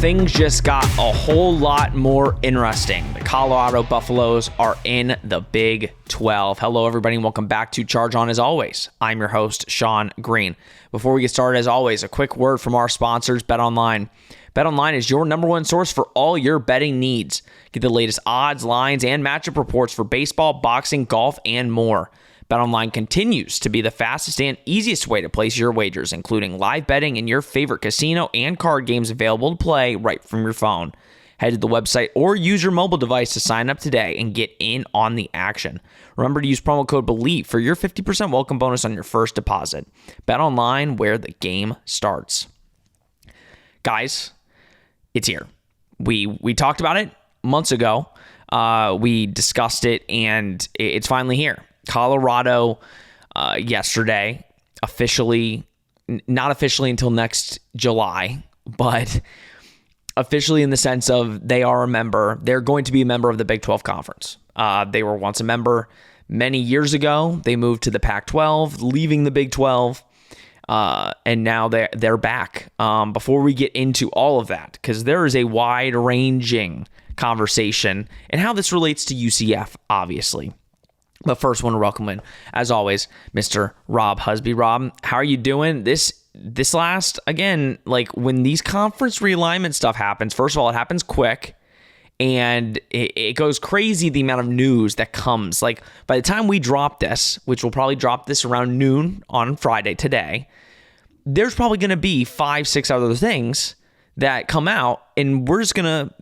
things just got a whole lot more interesting. The Colorado Buffaloes are in the Big 12. Hello, everybody, and welcome back to Charge On. As always, I'm your host, Sean Green. Before we get started, as always, a quick word from our sponsors, BetOnline. BetOnline is your number one source for all your betting needs. Get the latest odds, lines, and matchup reports for baseball, boxing, golf, and more. BetOnline continues to be the fastest and easiest way to place your wagers, including live betting and your favorite casino and card games available to play right from your phone. Head to the website or use your mobile device to sign up today and get in on the action. Remember to use promo code BELIEVE for your 50% welcome bonus on your first deposit. BetOnline, where the game starts. Guys, it's here. We talked about it months ago. We discussed it, and it's finally here. Colorado yesterday, not officially until next July, but officially in the sense of they are a member. They're going to be a member of the Big 12 Conference. They were once a member many years ago. They moved to the Pac-12, leaving the Big 12, and now they're back. Before we get into all of that, because there is a wide-ranging conversation and how this relates to UCF, obviously. But first, I want to welcome in, as always, Mr. Rob Husby. Rob, how are you doing? This last, again, like when these conference realignment stuff happens, first of all, it happens quick, and it goes crazy the amount of news that comes. Like by the time we drop this, which we'll probably drop this around noon on Friday today, there's probably going to be 5-6 other things that come out, and we're just going to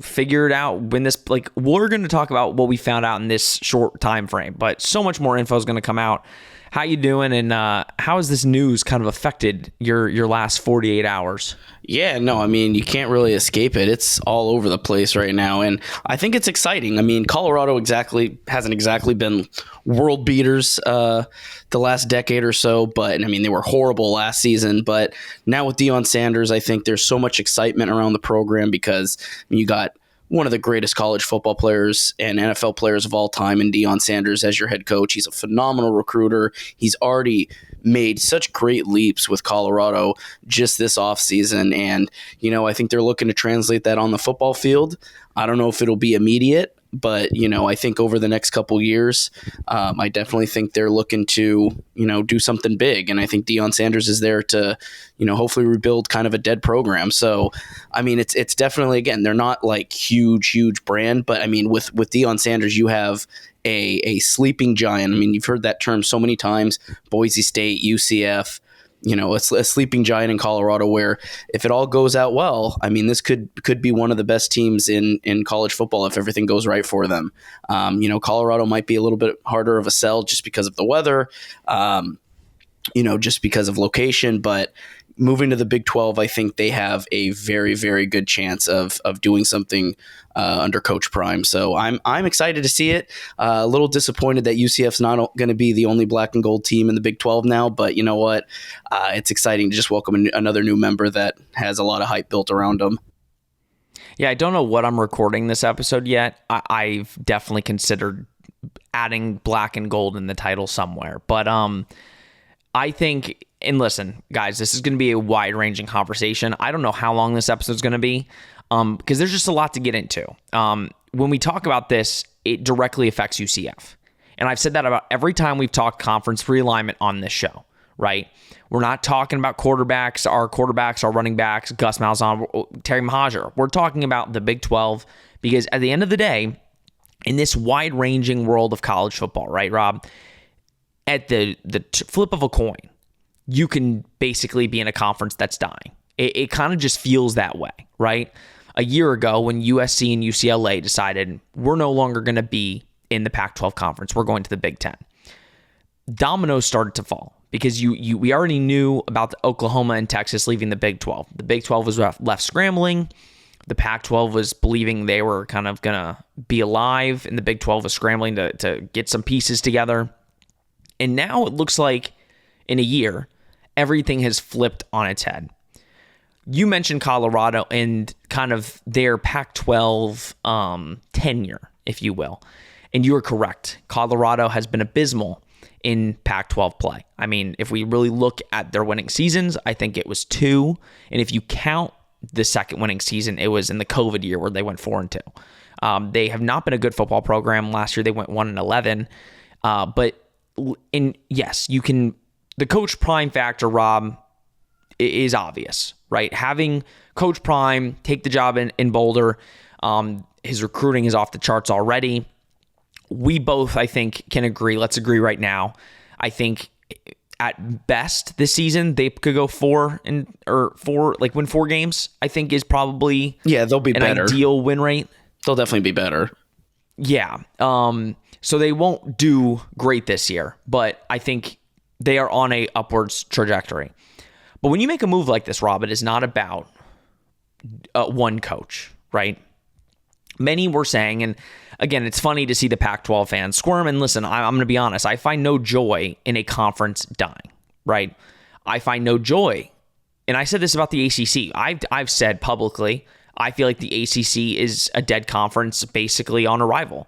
figure it out when this, like, we're going to talk about what we found out in this short time frame, but so much more info is going to come out. How you doing, and how has this news kind of affected your last 48 hours? Yeah, no, I mean, you can't really escape it. It's all over the place right now, and I think it's exciting. I mean, Colorado hasn't exactly been world beaters the last decade or so, but I mean, they were horrible last season. But now with Deion Sanders, I think there's so much excitement around the program because you got one of the greatest college football players and NFL players of all time in Deion Sanders as your head coach. He's a phenomenal recruiter. He's already made such great leaps with Colorado just this offseason. And, I think they're looking to translate that on the football field. I don't know if it'll be immediate, but, I think over the next couple years, I definitely think they're looking to, do something big. And I think Deion Sanders is there to, hopefully rebuild kind of a dead program. So, I mean, it's definitely, again, they're not like huge brand, but I mean, with Deion Sanders, you have a sleeping giant. I mean, you've heard that term so many times, Boise State, UCF, a sleeping giant in Colorado where if it all goes out well, I mean, this could be one of the best teams in college football if everything goes right for them. Colorado might be a little bit harder of a sell just because of the weather, just because of location, but moving to the Big 12, I think they have a very, very good chance of doing something under Coach Prime. So I'm excited to see it. A little disappointed that UCF's not going to be the only black and gold team in the Big 12 now, but you know what? It's exciting to just welcome another new member that has a lot of hype built around them. Yeah, I don't know what I'm recording this episode yet. I've definitely considered adding black and gold in the title somewhere, but I think, and listen, guys, this is going to be a wide-ranging conversation. I don't know how long this episode is going to be because there's just a lot to get into. When we talk about this, it directly affects UCF. And I've said that about every time we've talked conference realignment on this show, right? We're not talking about quarterbacks, our running backs, Gus Malzahn, Terry Mohajir. We're talking about the Big 12 because at the end of the day, in this wide-ranging world of college football, right, Rob, at the flip of a coin, you can basically be in a conference that's dying. It kind of just feels that way, right? A year ago when USC and UCLA decided we're no longer going to be in the Pac-12 conference, we're going to the Big 10. Dominoes started to fall because we already knew about the Oklahoma and Texas leaving the Big 12. The Big 12 was left scrambling. The Pac-12 was believing they were kind of going to be alive, and the Big 12 was scrambling to get some pieces together. And now it looks like in a year, everything has flipped on its head. You mentioned Colorado and kind of their Pac-12 tenure, if you will. And you are correct. Colorado has been abysmal in Pac-12 play. I mean, if we really look at their winning seasons, I think it was 2. And if you count the second winning season. It was in the COVID year where they went 4-2. They have not been a good football program. Last year they went 1-11. But yes, you can. The Coach Prime factor, Rob, is obvious, right? Having Coach Prime take the job in Boulder, his recruiting is off the charts already. We both, I think, can agree. Let's agree right now. I think at best this season they could go win 4 games. I think is probably they'll be an better. Ideal win rate. They'll definitely be better. Yeah. So they won't do great this year, but I think they are on a upwards trajectory. But when you make a move like this, Rob, it is not about one coach, right? Many were saying, and again, it's funny to see the Pac-12 fans squirm. And listen, I'm going to be honest. I find no joy in a conference dying, right? I find no joy. And I said this about the ACC. I've said publicly, I feel like the ACC is a dead conference basically on arrival.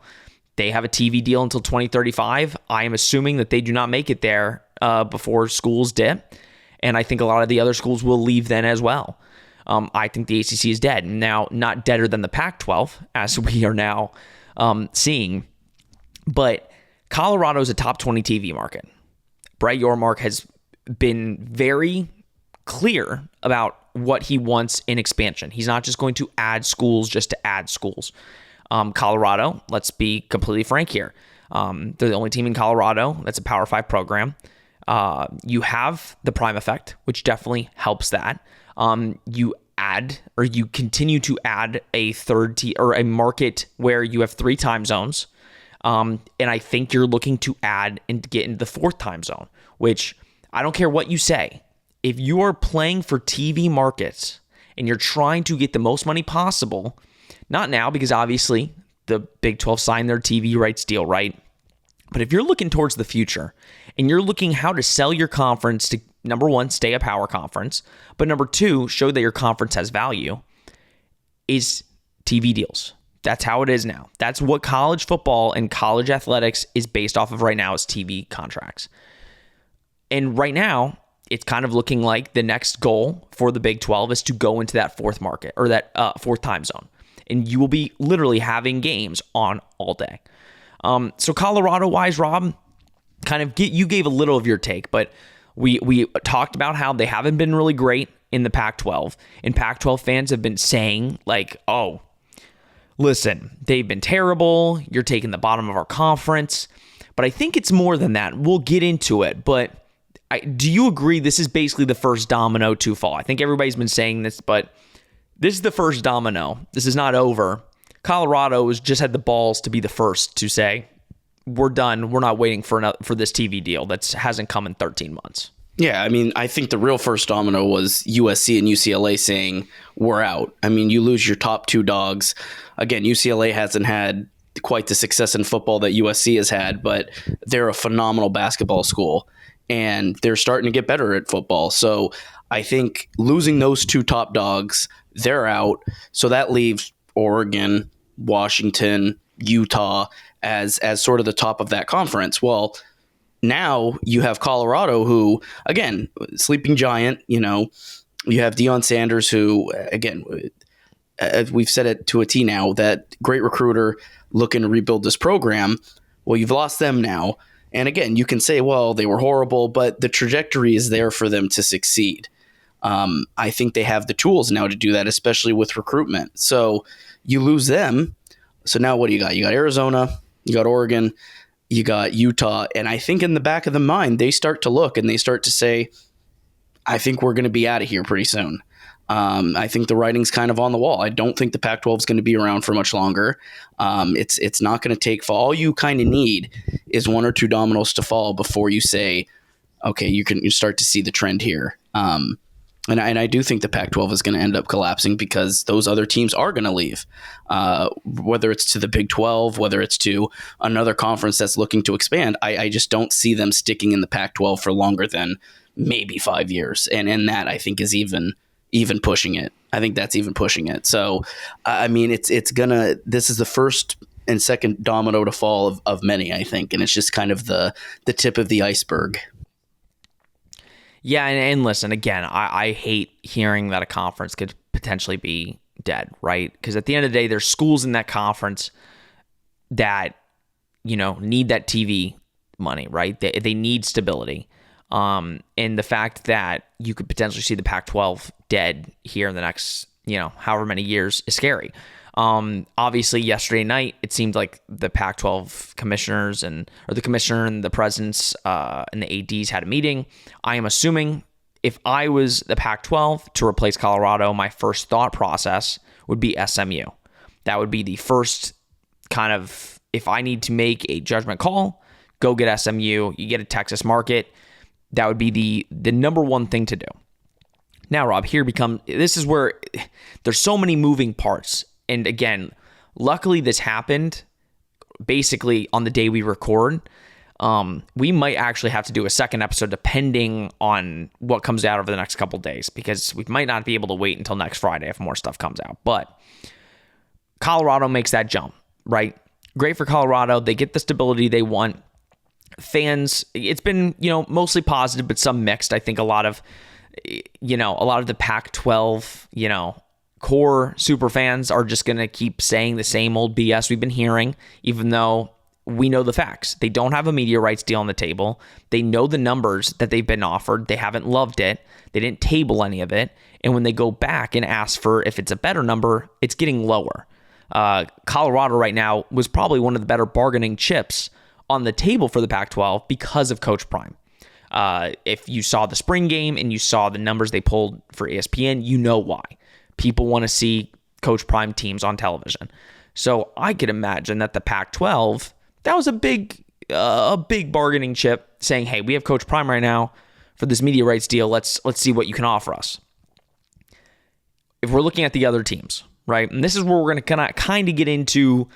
They have a TV deal until 2035. I am assuming that they do not make it there before schools dip. And I think a lot of the other schools will leave then as well. I think the ACC is dead. Now, not deader than the Pac-12, as we are now seeing. But Colorado is a top 20 TV market. Brett Yormark has been very clear about what he wants in expansion. He's not just going to add schools just to add schools. Colorado, let's be completely frank here. They're the only team in Colorado that's a Power 5 program. You have the Prime effect, which definitely helps that. You continue to add a third or a market where you have 3 time zones. And I think you're looking to add and get into the 4th time zone, which I don't care what you say. If you are playing for TV markets and you're trying to get the most money possible, not now, because obviously the Big 12 signed their TV rights deal, right? But if you're looking towards the future and you're looking how to sell your conference to, number one, stay a power conference, but number 2, show that your conference has value, is TV deals. That's how it is now. That's what college football and college athletics is based off of right now, is TV contracts. And right now, it's kind of looking like the next goal for the Big 12 is to go into that 4th market, or that 4th time zone. And you will be literally having games on all day. So Colorado-wise, Rob, you gave a little of your take, but we talked about how they haven't been really great in the Pac-12. And Pac-12 fans have been saying, like, oh, listen, they've been terrible. You're taking the bottom of our conference. But I think it's more than that. We'll get into it. But do you agree this is basically the first domino to fall? I think everybody's been saying this, but this is the first domino. This is not over. Colorado has just had the balls to be the first to say, we're done. We're not waiting for this TV deal that hasn't come in 13 months. Yeah, I mean, I think the real first domino was USC and UCLA saying, we're out. I mean, you lose your top 2 dogs. Again, UCLA hasn't had quite the success in football that USC has had, but they're a phenomenal basketball school, and they're starting to get better at football. So I think losing those 2 top dogs, they're out. So that leaves Oregon, Washington, Utah as sort of the top of that conference. Well, now you have Colorado, who, again, sleeping giant. You have Deion Sanders, who, again, we've said it to a T now, that great recruiter looking to rebuild this program. Well, you've lost them now. And again, you can say, well, they were horrible, but the trajectory is there for them to succeed. I think they have the tools now to do that, especially with recruitment. So you lose them. So now what do you got? You got Arizona, you got Oregon, you got Utah. And I think in the back of the mind, they start to look and they start to say, I think we're going to be out of here pretty soon. I think the writing's kind of on the wall. I don't think the Pac-12 is going to be around for much longer. It's not going to take fall. All you kind of need is 1 or 2 dominoes to fall before you say, okay, you start to see the trend here. And I do think the Pac-12 is going to end up collapsing because those other teams are going to leave, whether it's to the Big 12, whether it's to another conference that's looking to expand. I just don't see them sticking in the Pac-12 for longer than maybe 5 years. And that, I think, is even pushing it. I think that's even pushing it. So, I mean, this is the first and second domino to fall of many, I think. And it's just kind of the tip of the iceberg. Yeah, and listen, again, I hate hearing that a conference could potentially be dead, right? Because at the end of the day, there's schools in that conference that, need that TV money, right? They need stability. And the fact that you could potentially see the Pac-12 dead here in the next, however many years is scary. Obviously, yesterday night, it seemed like the Pac-12 commissioners or the commissioner and the presidents and the ADs had a meeting. I am assuming if I was the Pac-12 to replace Colorado, my first thought process would be SMU. That would be the first kind of, if I need to make a judgment call, go get SMU. You get a Texas market. That would be the number one thing to do. Now, Rob, this is where there's so many moving parts. And again, luckily this happened basically on the day we record. We might actually have to do a second episode depending on what comes out over the next couple days, because we might not be able to wait until next Friday if more stuff comes out. But Colorado makes that jump, right? Great for Colorado. They get the stability they want. Fans, it's been, mostly positive, but some mixed. I think a lot of the Pac-12, core super fans are just going to keep saying the same old BS we've been hearing, even though we know the facts. They don't have a media rights deal on the table. They know the numbers that they've been offered. They haven't loved it. They didn't table any of it. And when they go back and ask for if it's a better number, it's getting lower. Colorado right now was probably one of the better bargaining chips on the table for the Pac-12 because of Coach Prime. If you saw the spring game and you saw the numbers they pulled for ESPN, you know why. People want to see Coach Prime teams on television. So I could imagine that the Pac-12, that was a big bargaining chip saying, hey, we have Coach Prime right now for this media rights deal. Let's see what you can offer us. If we're looking at the other teams, right? And this is where we're going to kind of get into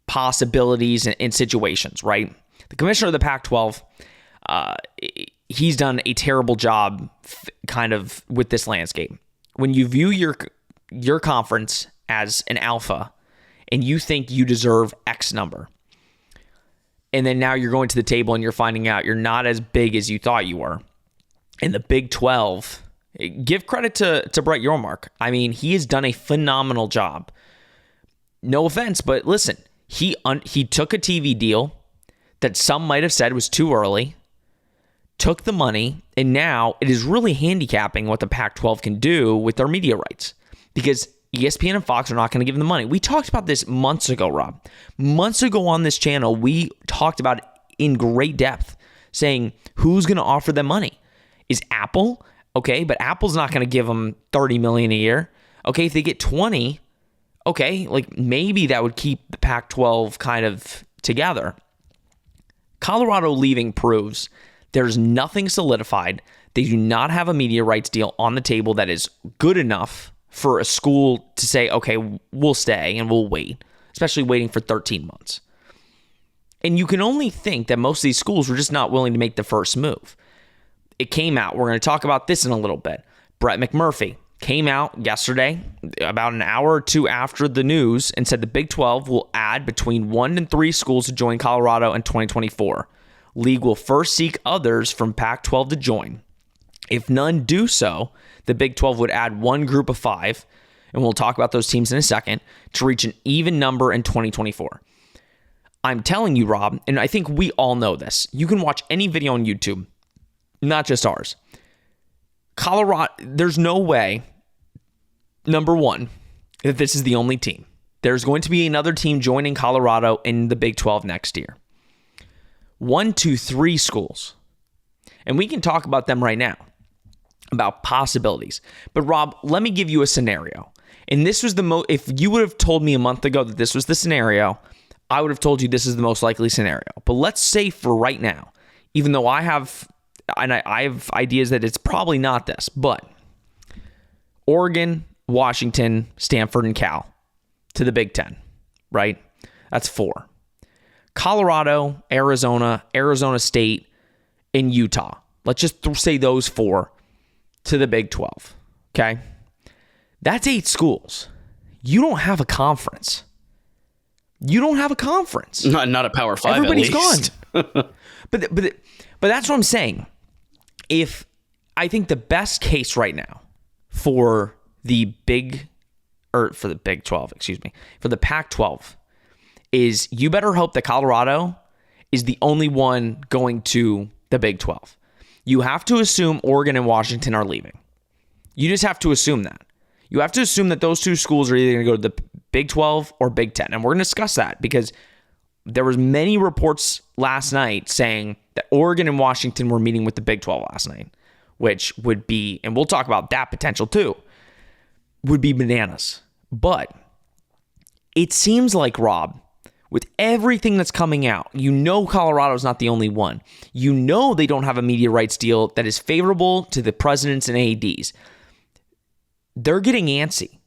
possibilities and situations, right? The commissioner of the Pac-12, he's done a terrible job kind of with this landscape. When you view your conference as an alpha and you think you deserve X number, and then now you're going to the table and you're finding out you're not as big as you thought you were, and the Big 12, give credit to Brett Yormark. I mean, he has done a phenomenal job. No offense, but listen, he took a TV deal that some might have said was too early, took the money, and now it is really handicapping what the Pac-12 can do with their media rights, because ESPN and Fox are not going to give them the money. We talked about this months ago, Rob. Months ago on this channel, we talked about it in great depth, saying who's going to offer them money. Is Apple? Okay, but Apple's not going to give them $30 million a year. Okay, if they get 20, okay, like maybe that would keep the Pac-12 kind of together. Colorado leaving proves there's nothing solidified. They do not have a media rights deal on the table that is good enough for a school to say, okay, we'll stay and we'll wait, especially waiting for 13 months. And you can only think that most of these schools were just not willing to make the first move. It came out. We're going to talk about this in a little bit. Brett McMurphy came out yesterday, about an hour or two after the news, and said the Big 12 will add between 1 and 3 schools to join Colorado in 2024. League will first seek others from Pac-12 to join. If none do so, the Big 12 would add one group of 5, and we'll talk about those teams in a second, to reach an even number in 2024. I'm telling you, Rob, and I think we all know this. You can watch any video on YouTube, not just ours. Colorado, there's no way, number one, that this is the only team. There's going to be another team joining Colorado in the Big 12 next year. 1, 2, 3 schools. And we can talk about them right now, about possibilities. But Rob, let me give you a scenario. And this was if you would have told me a month ago that this was the scenario, I would have told you this is the most likely scenario. But let's say for right now, even though I have ideas that it's probably not this, but Oregon, Washington, Stanford, and Cal to the Big 10, right? That's 4. Colorado, Arizona, Arizona State, and Utah. Let's just say those 4 to the Big 12, okay? That's 8 schools. You don't have a conference. You don't have a conference. Not a Power 5. Everybody's at least. gone. But that's what I'm saying. If I think the best case right now for the Big 12, for the Pac-12 is you better hope that Colorado is the only one going to the Big 12. You have to assume Oregon and Washington are leaving. You just have to assume that. You have to assume that those two schools are either going to go to the Big 12 or Big 10. And we're going to discuss that because there was many reports last night saying that Oregon and Washington were meeting with the Big 12 last night, which would be, and we'll talk about that potential too, would be bananas. But it seems like, Rob, with everything that's coming out, Colorado's not the only one. They don't have a media rights deal that is favorable to the presidents and ADs. They're getting antsy.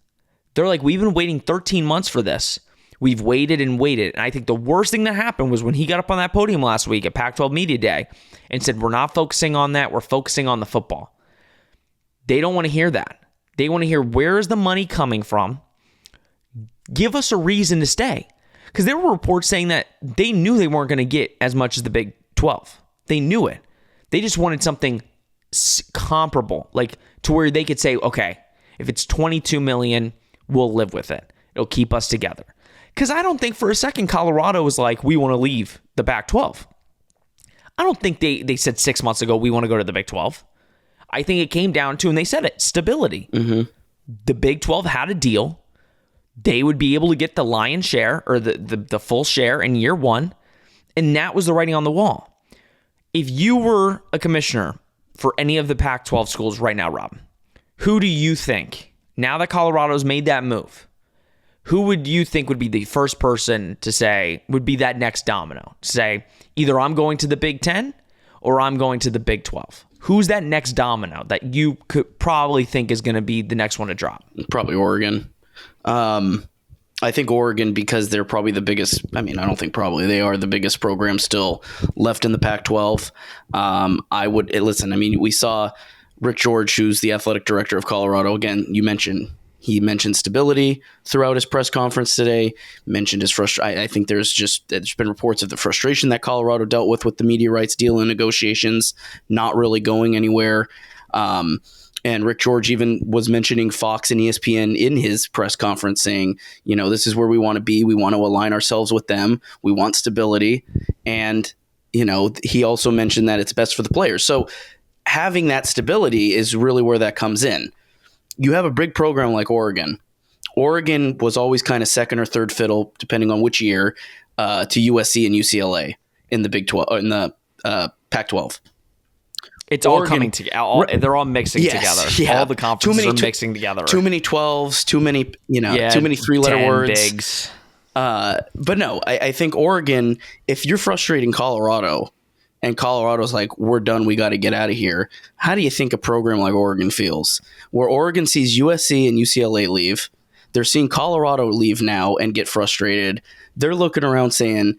They're like, we've been waiting 13 months for this. We've waited and waited. And I think the worst thing that happened was when he got up on that podium last week at Pac-12 Media Day and said, we're not focusing on that. We're focusing on the football. They don't want to hear that. They want to hear, where is the money coming from? Give us a reason to stay. Because there were reports saying that they knew they weren't going to get as much as the Big 12. They knew it. They just wanted something comparable, like to where they could say, okay, if it's $22 million, we'll live with it. It'll keep us together. Because I don't think for a second Colorado was like, we want to leave the Pac-12. I don't think they said 6 months ago, we want to go to the Big 12. I think it came down to, and they said it, stability. Mm-hmm. The Big 12 had a deal. They would be able to get the lion's share or the full share in year one. And that was the writing on the wall. If you were a commissioner for any of the Pac-12 schools right now, Rob, who do you think, now that Colorado's made that move, who would you think would be the first person to say, would be that next domino? Say, either I'm going to the Big 10 or I'm going to the Big 12. Who's that next domino that you could probably think is going to be the next one to drop? Probably Oregon. I think Oregon, because they're probably the biggest, I don't think probably, they are the biggest program still left in the Pac-12. I would, listen, we saw Rick George, who's the athletic director of Colorado. Again, he mentioned stability throughout his press conference today, mentioned his frustration. I think there's been reports of the frustration that Colorado dealt with the media rights deal and negotiations not really going anywhere. And Rick George even was mentioning Fox and ESPN in his press conference saying, this is where we want to be. We want to align ourselves with them. We want stability. And, he also mentioned that it's best for the players. So having that stability is really where that comes in. You have a big program like Oregon. Oregon was always kind of second or third fiddle, depending on which year, to USC and UCLA in the Big 12, in the Pac-12. It's Oregon, all coming together. They're all mixing together. Yeah. All the conferences are mixing together. Too many 12s, too many, too many three-letter words. Bigs. But no, I think Oregon, if you're frustrating Colorado and Colorado's like, we're done, we got to get out of here, how do you think a program like Oregon feels? Where Oregon sees USC and UCLA leave, they're seeing Colorado leave now and get frustrated. They're looking around saying,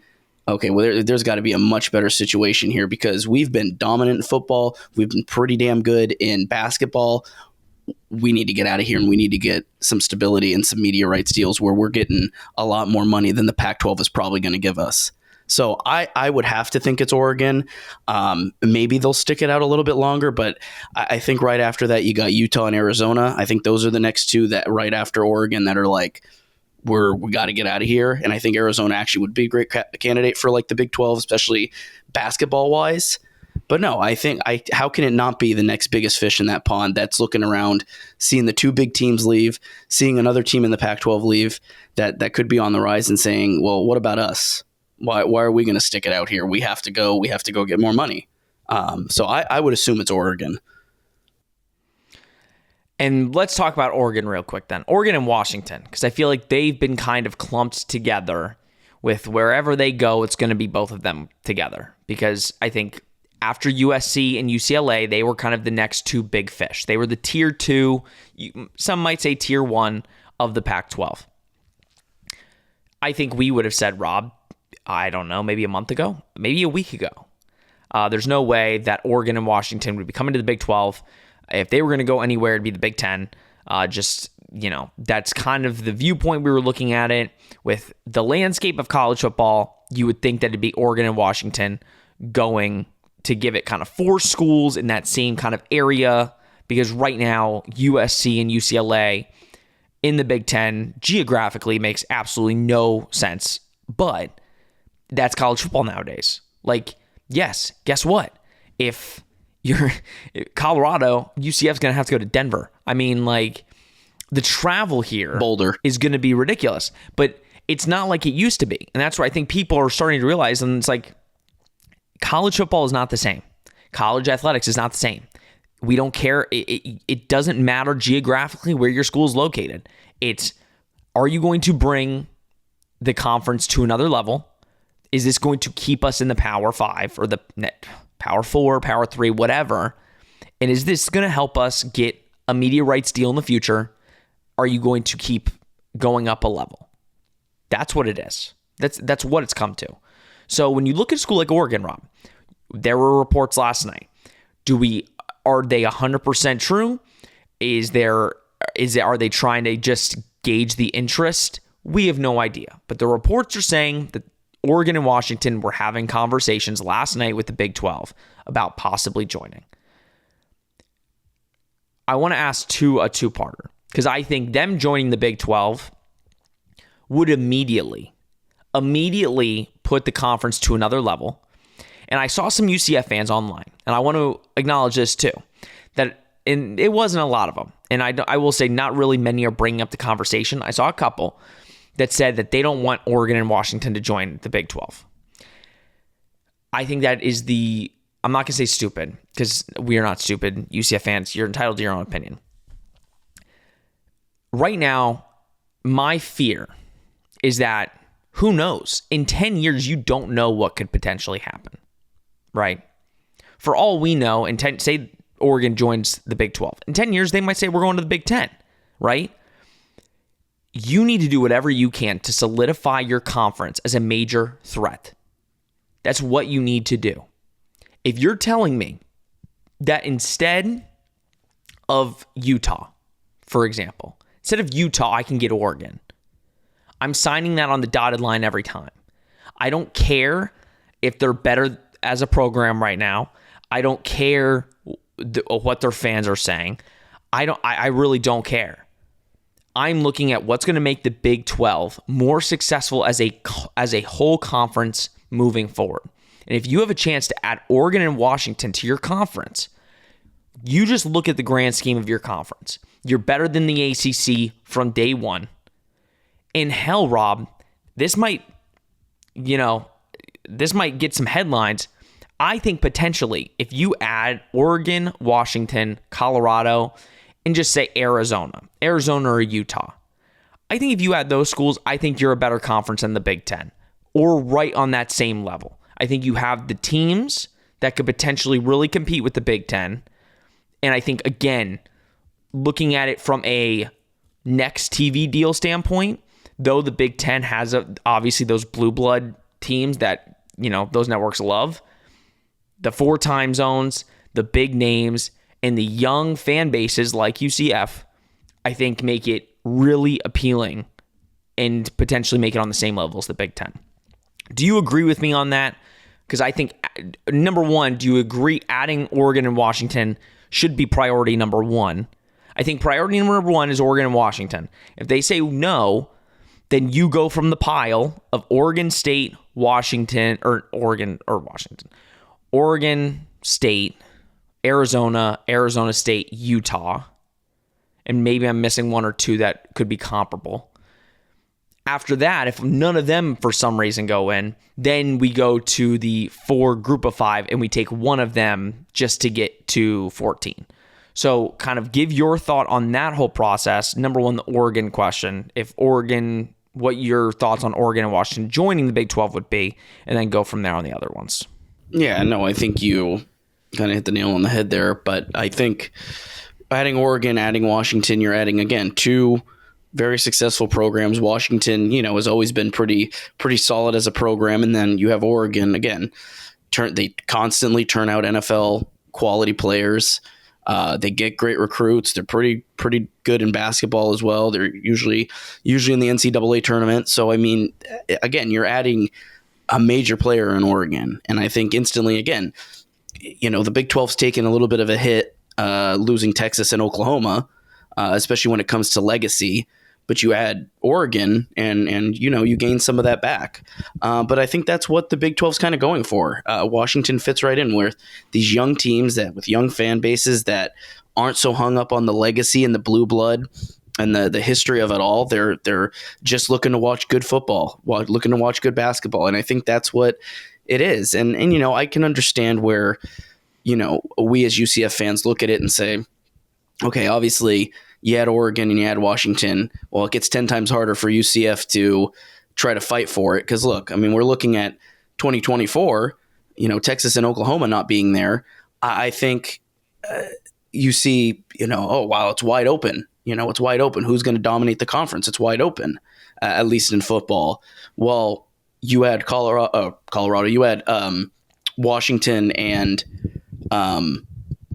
okay, well, there's got to be a much better situation here because we've been dominant in football. We've been pretty damn good in basketball. We need to get out of here and we need to get some stability and some media rights deals where we're getting a lot more money than the Pac-12 is probably going to give us. So I would have to think it's Oregon. Maybe they'll stick it out a little bit longer, but I think right after that, you got Utah and Arizona. I think those are the next two that right after Oregon that are like, we got to get out of here. And I think Arizona actually would be a great candidate for like the Big 12, especially basketball wise. But no, I think how can it not be the next biggest fish in that pond that's looking around, seeing the two big teams leave, seeing another team in the Pac-12 leave that could be on the rise and saying, well, what about us? Why are we going to stick it out here? We have to go get more money. So I would assume it's Oregon. And let's talk about Oregon real quick then. Oregon and Washington, because I feel like they've been kind of clumped together with wherever they go, it's going to be both of them together. Because I think after USC and UCLA, they were kind of the next two big fish. They were the tier 2, some might say tier 1 of the Pac-12. I think we would have said, Rob, I don't know, maybe a month ago, maybe a week ago. There's no way that Oregon and Washington would be coming to the Big 12. If they were going to go anywhere, it'd be the Big 10. That's kind of the viewpoint we were looking at it. With the landscape of college football, you would think that it'd be Oregon and Washington going to give it kind of 4 schools in that same kind of area, because right now USC and UCLA in the Big Ten geographically makes absolutely no sense, but that's college football nowadays. Like, yes, guess what? If you're Colorado, UCF's going to have to go to Denver. I mean, like, the travel here Boulder is going to be ridiculous, but it's not like it used to be. And that's what I think people are starting to realize. And it's like, college football is not the same. College athletics is not the same. We don't care. It doesn't matter geographically where your school is located. It's, are you going to bring the conference to another level? Is this going to keep us in the Power 5 or the Power 4, Power 3, whatever? And is this going to help us get a media rights deal in the future? Are you going to keep going up a level? That's what it is. That's what it's come to. So when you look at a school like Oregon, Rob, there were reports last night. Are they 100% true? Are they trying to just gauge the interest? We have no idea. But the reports are saying that Oregon and Washington were having conversations last night with the Big 12 about possibly joining. I want to ask a two-parter, because I think them joining the Big 12 would immediately put the conference to another level. And I saw some UCF fans online, and I want to acknowledge this too, and it wasn't a lot of them. And I will say not really many are bringing up the conversation. I saw a couple that said that they don't want Oregon and Washington to join the Big 12. I think that is I'm not going to say stupid, because we are not stupid. UCF fans, you're entitled to your own opinion. Right now, my fear is that, who knows? In 10 years, you don't know what could potentially happen, right? For all we know, say Oregon joins the Big 12. In 10 years, they might say we're going to the Big 10, right? You need to do whatever you can to solidify your conference as a major threat. That's what you need to do. If you're telling me that instead of Utah, for example, instead of Utah, I can get Oregon, I'm signing that on the dotted line every time. I don't care if they're better as a program right now. I don't care what their fans are saying. I really don't care. I'm looking at what's going to make the Big 12 more successful as a whole conference moving forward. And if you have a chance to add Oregon and Washington to your conference, you just look at the grand scheme of your conference. You're better than the ACC from day one. And hell, Rob, this might get some headlines. I think potentially if you add Oregon, Washington, Colorado, and just say Arizona or Utah, I think if you add those schools, I think you're a better conference than the Big Ten, or right on that same level. I think you have the teams that could potentially really compete with the Big Ten. And I think, again, looking at it from a next TV deal standpoint, though the Big Ten has obviously those blue blood teams that, those networks love, the 4 time zones, the big names, and the young fan bases like UCF, I think make it really appealing and potentially make it on the same level as the Big Ten. Do you agree with me on that? Because I think, number one, do you agree adding Oregon and Washington should be priority number one? I think priority number one is Oregon and Washington. If they say no, then you go from the pile of Oregon State, Washington, Oregon State, Arizona State, Utah, and maybe I'm missing 1 or 2 that could be comparable. After that, if none of them for some reason go in, then we go to the 4 group of 5 and we take one of them just to get to 14. So kind of give your thought on that whole process. Number one, the Oregon question. What your thoughts on Oregon and Washington joining the Big 12 would be, and then go from there on the other ones. Yeah, no, I think you kind of hit the nail on the head there. But I think adding Oregon, adding Washington, you're adding, again, 2 very successful programs. Washington, has always been pretty solid as a program. And then you have Oregon, again, they constantly turn out NFL quality players. They get great recruits. They're pretty good in basketball as well. They're usually in the NCAA tournament. So, I mean, again, you're adding a major player in Oregon. And I think instantly, again, the Big 12's taken a little bit of a hit, losing Texas and Oklahoma, especially when it comes to legacy. But you add Oregon, and you gain some of that back. But I think that's what the Big 12's kind of going for. Washington fits right in with these young teams with young fan bases that aren't so hung up on the legacy and the blue blood and the history of it all. They're just looking to watch good football, looking to watch good basketball, and I think that's what it is. And I can understand where we as UCF fans look at it and say, okay, obviously you had Oregon and you had Washington. Well, it gets 10 times harder for UCF to try to fight for it. Because look, I mean, we're looking at 2024, Texas and Oklahoma not being there. I think you see, oh, wow, it's wide open. It's wide open. Who's going to dominate the conference? It's wide open, at least in football. Well, you had Colorado, you had Washington and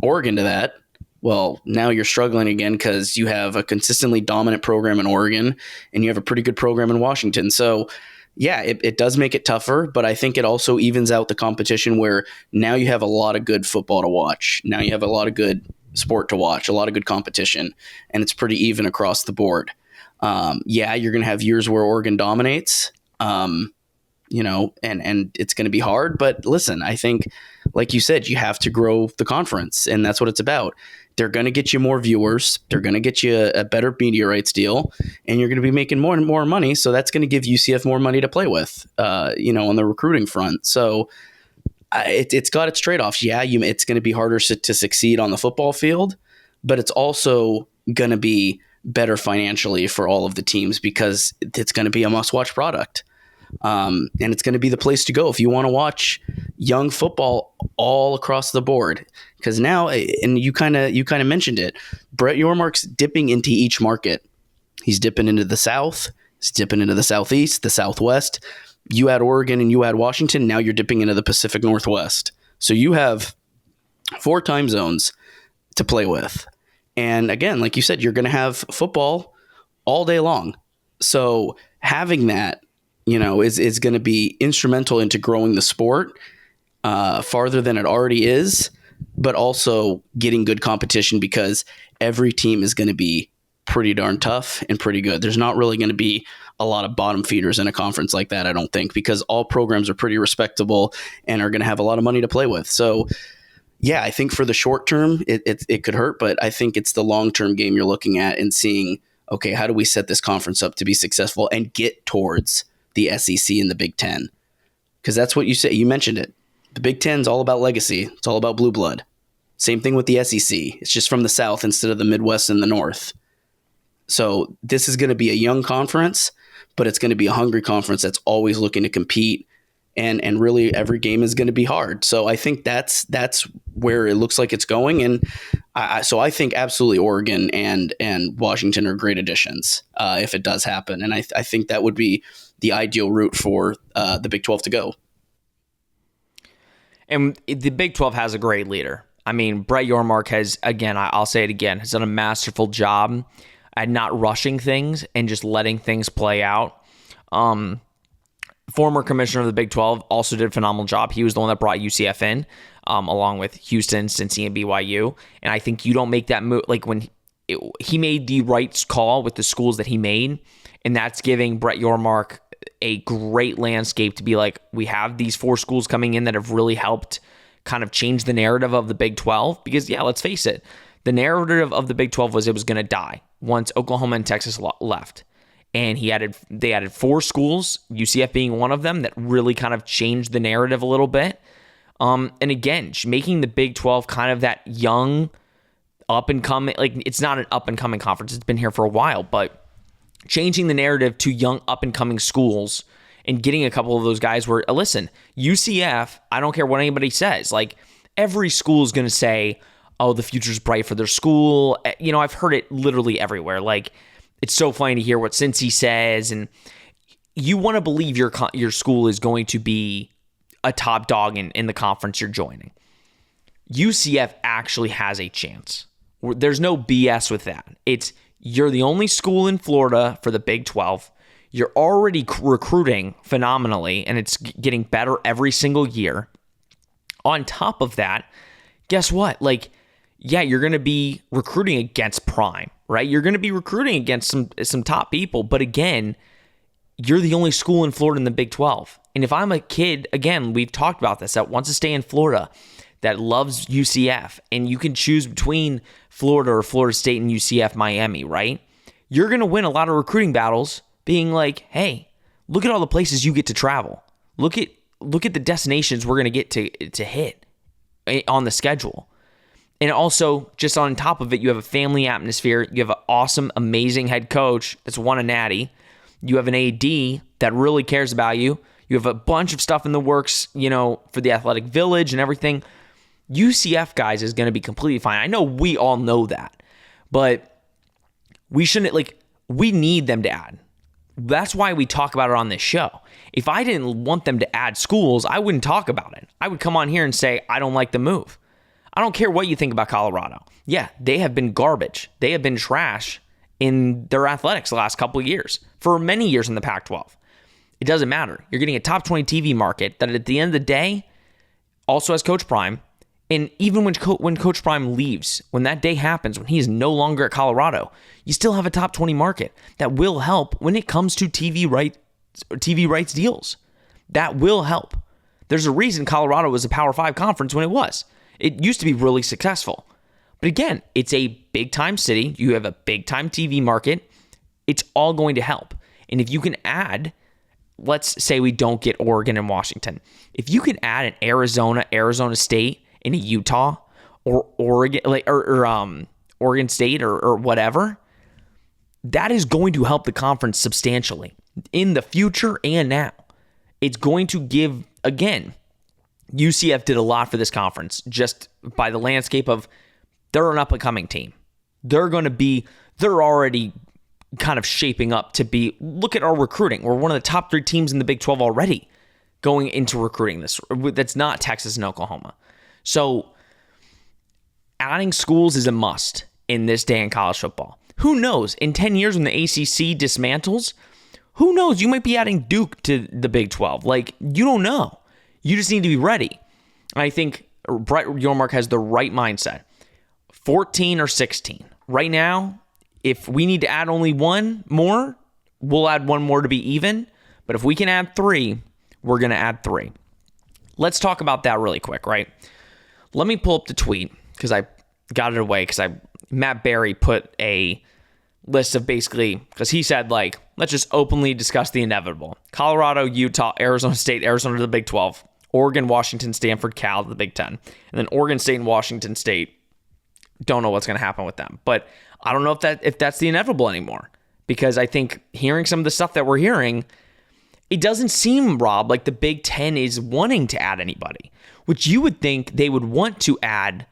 Oregon to that. Well, now you're struggling again because you have a consistently dominant program in Oregon and you have a pretty good program in Washington. So, yeah, it does make it tougher, but I think it also evens out the competition where now you have a lot of good football to watch. Now you have a lot of good sport to watch, a lot of good competition, and it's pretty even across the board. You're going to have years where Oregon dominates, and it's going to be hard. But listen, I think, like you said, you have to grow the conference, and that's what it's about. They're going to get you more viewers. They're going to get you a better media rights deal, and you're going to be making more and more money. So that's going to give UCF more money to play with, on the recruiting front. So it's got its trade-offs. Yeah, it's going to be harder to succeed on the football field, but it's also going to be better financially for all of the teams because it's going to be a must-watch product. And it's going to be the place to go if you want to watch young football all across the board. Because now, and you kind of mentioned it, Brett Yormark's dipping into each market. He's dipping into the South. He's dipping into the Southeast, the Southwest. You had Oregon and you had Washington. Now you're dipping into the Pacific Northwest. So you have 4 time zones to play with. And again, like you said, you're going to have football all day long. So having that, is going to be instrumental into growing the sport farther than it already is, but also getting good competition because every team is going to be pretty darn tough and pretty good. There's not really going to be a lot of bottom feeders in a conference like that, I don't think, because all programs are pretty respectable and are going to have a lot of money to play with. So, yeah, I think for the short term, it could hurt, but I think it's the long-term game you're looking at and seeing, okay, how do we set this conference up to be successful and get towards the SEC and the Big Ten? Because that's what you say. You mentioned it. The Big Ten is all about legacy. It's all about blue blood. Same thing with the SEC. It's just from the South instead of the Midwest and the North. So this is going to be a young conference, but it's going to be a hungry conference that's always looking to compete. And really every game is going to be hard. So I think that's where it looks like it's going. And so I think absolutely Oregon and Washington are great additions if it does happen. And I think that would be the ideal route for the Big 12 to go. And the Big 12 has a great leader. I mean, Brett Yormark has, again, I'll say it again, has done a masterful job at not rushing things and just letting things play out. Former commissioner of the Big 12 also did a phenomenal job. He was the one that brought UCF in, along with Houston, Cincy, and BYU. And I think you don't make that move. Like he made the right call with the schools that he made, and that's giving Brett Yormark a great landscape to be like, we have these 4 schools coming in that have really helped kind of change the narrative of the Big 12. Because, yeah, let's face it, the narrative of the Big 12 was it was going to die once Oklahoma and Texas left. And they added 4 schools, UCF being one of them, that really kind of changed the narrative a little bit. And again, making the Big 12 kind of that young, up-and-coming, like it's not an up-and-coming conference, it's been here for a while, but changing the narrative to young, up-and-coming schools and getting a couple of those guys where, listen, UCF, I don't care what anybody says, like every school is going to say, oh, the future's bright for their school. I've heard it literally everywhere. Like, it's so funny to hear what Cincy says, and you want to believe your school is going to be a top dog in the conference you're joining. UCF actually has a chance. There's no BS with that. You're the only school in Florida for the Big 12. You're already recruiting phenomenally, and it's getting better every single year. On top of that, guess what? Like, yeah, you're going to be recruiting against prime, right? You're going to be recruiting against some top people. But again, you're the only school in Florida in the Big 12. And if I'm a kid, again, we've talked about this, that wants to stay in Florida, that loves UCF, and you can choose between Florida or Florida State and UCF Miami, right? You're going to win a lot of recruiting battles being like, hey, look at all the places you get to travel. Look at the destinations we're going to get to hit on the schedule. And also, just on top of it, you have a family atmosphere. You have an awesome, amazing head coach that's won a natty. You have an AD that really cares about you. You have a bunch of stuff in the works, for the athletic village and everything. UCF, guys, is going to be completely fine. I know we all know that, but we shouldn't, we need them to add. That's why we talk about it on this show. If I didn't want them to add schools, I wouldn't talk about it. I would come on here and say, I don't like the move. I don't care what you think about Colorado. Yeah, they have been garbage. They have been trash in their athletics the last couple of years, for many years in the Pac-12. It doesn't matter. You're getting a top 20 TV market that at the end of the day also has Coach Prime. And even when Coach Prime leaves, when that day happens, when he is no longer at Colorado, you still have a top 20 market that will help when it comes to TV rights deals. That will help. There's a reason Colorado was a Power 5 conference when it was. It used to be really successful. But again, it's a big-time city. You have a big-time TV market. It's all going to help. And if you can add, let's say we don't get Oregon and Washington. If you can add an Arizona State, and a Utah, or Oregon, Oregon State, or whatever, that is going to help the conference substantially in the future and now. It's going to give, again, UCF did a lot for this conference just by the landscape of they're an up-and-coming team. They're already kind of shaping up to be, look at our recruiting. We're one of the top 3 teams in the Big 12 already going into recruiting this. That's not Texas and Oklahoma. So adding schools is a must in this day in college football. Who knows? In 10 years when the ACC dismantles, who knows? You might be adding Duke to the Big 12. You don't know. You just need to be ready. And I think Brett Yormark has the right mindset. 14 or 16. Right now, if we need to add only one more, we'll add one more to be even. But if we can add 3, we're going to add 3. Let's talk about that really quick, right? Let me pull up the tweet because I got it away because Matt Berry put a list of basically, because he said, let's just openly discuss the inevitable. Colorado, Utah, Arizona State, Arizona to the Big 12, Oregon, Washington, Stanford, Cal to the Big 10. And then Oregon State and Washington State, don't know what's going to happen with them. But I don't know if that's the inevitable anymore, because I think hearing some of the stuff that we're hearing, it doesn't seem, Rob, like the Big 10 is wanting to add anybody, which you would think they would want to add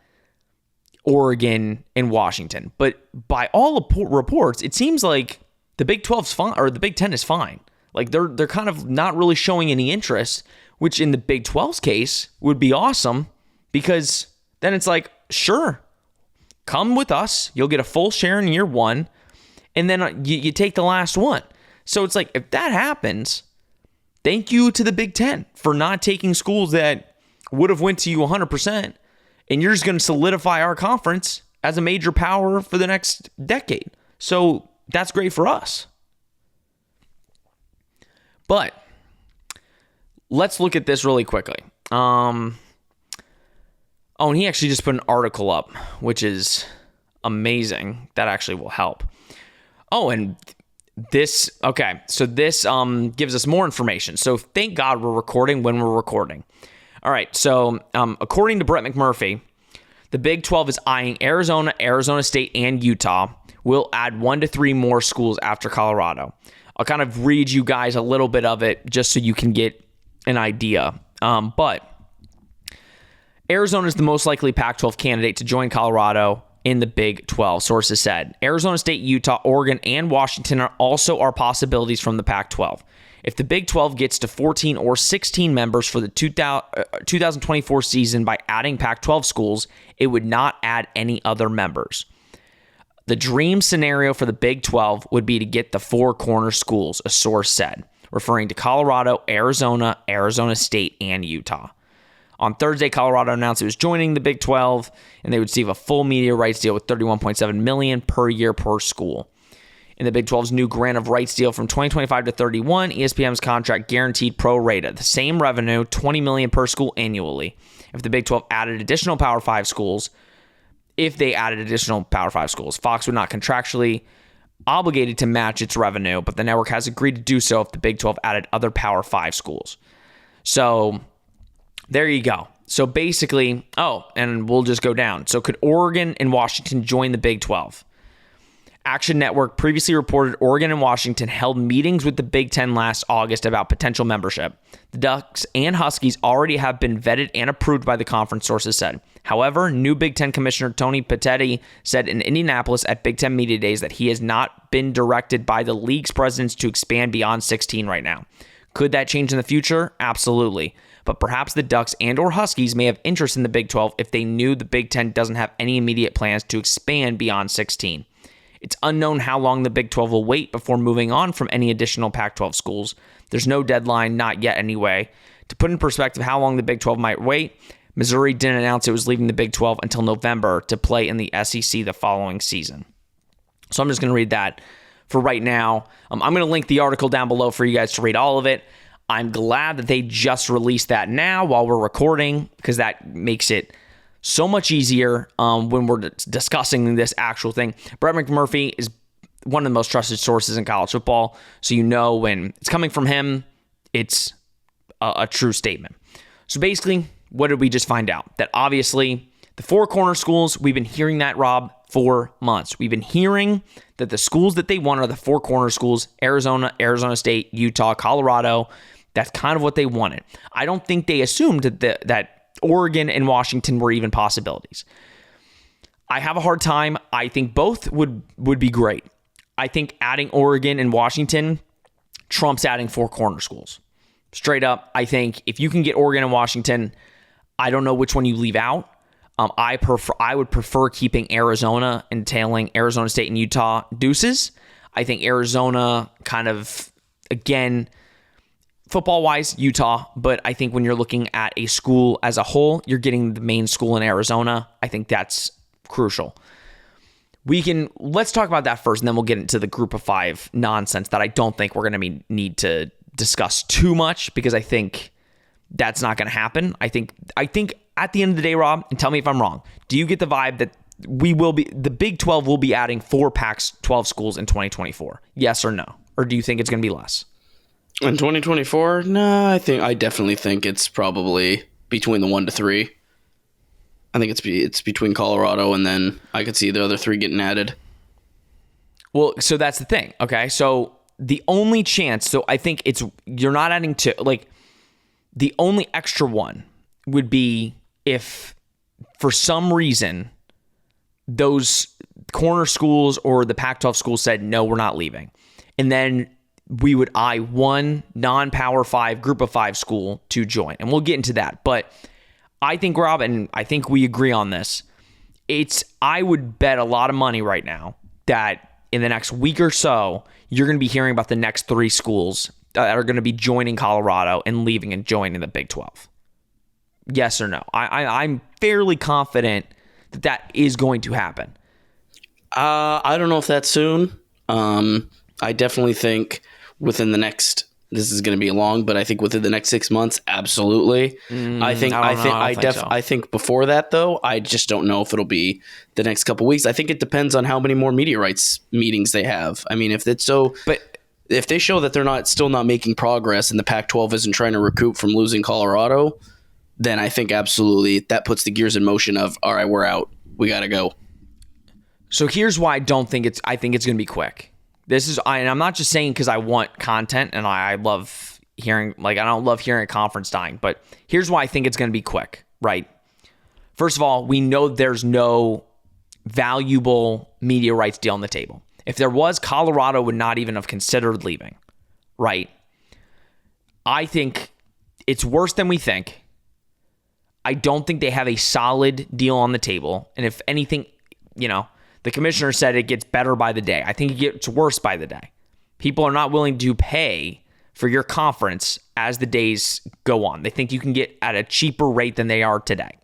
Oregon and Washington. But by all reports, it seems like the Big 12's fine, or the Big 10 is fine. They're kind of not really showing any interest, which in the Big 12's case would be awesome, because then it's sure, come with us. You'll get a full share in year 1, and then you take the last one. So it's if that happens, thank you to the Big 10 for not taking schools that would have went to you 100%, and you're just going to solidify our conference as a major power for the next decade. So that's great for us. But let's look at this really quickly. And he actually just put an article up, which is amazing. That actually will help. Oh, and this, okay, so this gives us more information. So thank God we're recording when we're recording. All right, so according to Brett McMurphy, the Big 12 is eyeing Arizona, Arizona State, and Utah. We'll add 1 to 3 more schools after Colorado. I'll kind of read you guys a little bit of it just so you can get an idea. But Arizona is the most likely Pac-12 candidate to join Colorado in the Big 12, sources said. Arizona State, Utah, Oregon, and Washington are also possibilities from the Pac-12. If the Big 12 gets to 14 or 16 members for the 2024 season by adding Pac-12 schools, it would not add any other members. The dream scenario for the Big 12 would be to get the 4 corner schools, a source said, referring to Colorado, Arizona, Arizona State, and Utah. On Thursday, Colorado announced it was joining the Big 12, and they would receive a full media rights deal with $31.7 million per year per school. In the Big 12's new grant of rights deal from 2025 to 31, ESPN's contract guaranteed pro rata, the same revenue, $20 million per school annually. If the Big 12 added additional Power 5 schools, Fox would not contractually obligated to match its revenue, but the network has agreed to do so if the Big 12 added other Power 5 schools. So there you go. So basically, and we'll just go down. So could Oregon and Washington join the Big 12? Action Network previously reported Oregon and Washington held meetings with the Big Ten last August about potential membership. The Ducks and Huskies already have been vetted and approved by the conference, sources said. However, new Big Ten Commissioner Tony Petitti said in Indianapolis at Big Ten Media Days that he has not been directed by the league's presidents to expand beyond 16 right now. Could that change in the future? Absolutely. But perhaps the Ducks and or Huskies may have interest in the Big 12 if they knew the Big Ten doesn't have any immediate plans to expand beyond 16. It's unknown how long the Big 12 will wait before moving on from any additional Pac-12 schools. There's no deadline, not yet anyway. To put in perspective how long the Big 12 might wait, Missouri didn't announce it was leaving the Big 12 until November to play in the SEC the following season. So I'm just going to read that for right now. I'm going to link the article down below for you guys to read all of it. I'm glad that they just released that now while we're recording, because that makes it so much easier when we're discussing this actual thing. Brett McMurphy is one of the most trusted sources in college football, so you know when it's coming from him, it's a true statement. So basically, what did we just find out? That obviously the four corner schools, we've been hearing that, Rob, for months. We've been hearing that the schools that they want are the four corner schools: Arizona, Arizona State, Utah, Colorado. That's kind of what they wanted. I don't think they assumed that Oregon and Washington were even possibilities. I have a hard time. I think both would be great. I think adding Oregon and Washington trumps adding four corner schools. Straight up, I think if you can get Oregon and Washington, I don't know which one you leave out. I would prefer keeping Arizona, entailing Arizona State and Utah deuces. I think Arizona kind of, again, football-wise, Utah, but I think when you're looking at a school as a whole, you're getting the main school in Arizona. I think that's crucial. Let's talk about that first, and then we'll get into the group of five nonsense that I don't think we're going to need to discuss too much, because I think that's not going to happen. I think at the end of the day, Rob, and tell me if I'm wrong, do you get the vibe that the Big 12 will be adding 4 Pac-12 schools in 2024? Yes or no? Or do you think it's going to be less? In 2024? No, I definitely think it's probably between the 1 to 3. I think it's between Colorado, and then I could see the other 3 getting added. Well, so that's the thing. Okay, so the only chance, so I think you're not adding 2. Like, the only extra one would be if for some reason those corner schools or the Pac-12 schools said, no, we're not leaving. And then we would eye one non-Power 5 group of 5 school to join. And we'll get into that. But I think, Rob, and I think we agree on this, I would bet a lot of money right now that in the next week or so, you're going to be hearing about the next 3 schools that are going to be joining Colorado and leaving and joining the Big 12. Yes or no? I'm fairly confident that is going to happen. I don't know if that's soon. I definitely think within the next, this is going to be long, but I think within the next 6 months, absolutely. I think before that, though, I just don't know if it'll be the next couple weeks. I think it depends on how many more media rights meetings they have. I mean, if they show that they're still not making progress and the Pac-12 isn't trying to recoup from losing Colorado, then I think absolutely that puts the gears in motion of, all right, we're out. We got to go. So here's why I think it's going to be quick. And I'm not just saying because I want content and I love hearing, I don't love hearing a conference dying, but here's why I think it's going to be quick, right? First of all, we know there's no valuable media rights deal on the table. If there was, Colorado would not even have considered leaving, right? I think it's worse than we think. I don't think they have a solid deal on the table. And if anything, the commissioner said it gets better by the day. I think it gets worse by the day. People are not willing to pay for your conference as the days go on. They think you can get at a cheaper rate than they are today.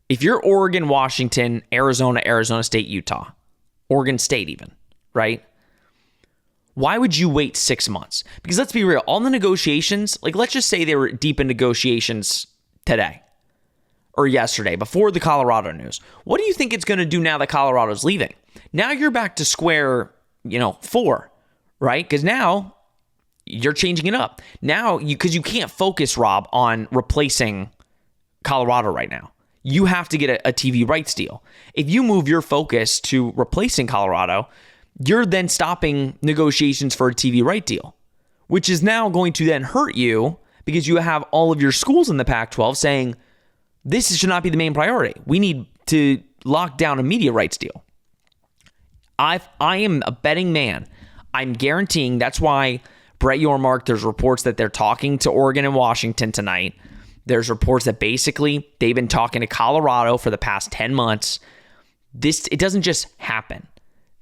If you're Oregon, Washington, Arizona, Arizona State, Utah, Oregon State even, right? Why would you wait 6 months? Because let's be real, all the negotiations, like let's just say they were deep in negotiations today or yesterday before the Colorado news. What do you think it's going to do now that Colorado's leaving? Now you're back to square, 4, right? Because now you're changing it up. Now, because you can't focus, Rob, on replacing Colorado right now. You have to get a TV rights deal. If you move your focus to replacing Colorado, you're then stopping negotiations for a TV right deal, which is now going to then hurt you because you have all of your schools in the Pac-12 saying, this should not be the main priority. We need to lock down a media rights deal. I am a betting man. I'm guaranteeing that's why Brett Yormark, there's reports that they're talking to Oregon and Washington tonight. There's reports that basically they've been talking to Colorado for the past 10 months. It doesn't just happen.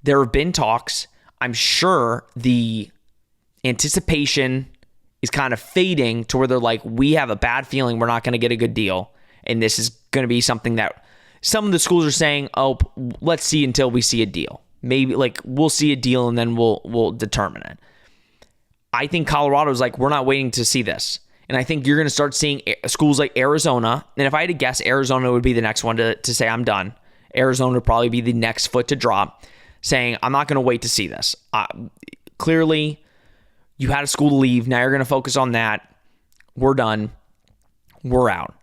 There have been talks. I'm sure the anticipation is kind of fading to where they're like, we have a bad feeling we're not going to get a good deal. And this is going to be something that some of the schools are saying, oh, let's see until we see a deal. Maybe we'll see a deal and then we'll determine it. I think Colorado's like, we're not waiting to see this. And I think you're going to start seeing schools like Arizona. And if I had to guess, Arizona would be the next one to say, I'm done. Arizona would probably be the next foot to drop, saying, I'm not going to wait to see this. Clearly, you had a school to leave. Now you're going to focus on that. We're done. We're out.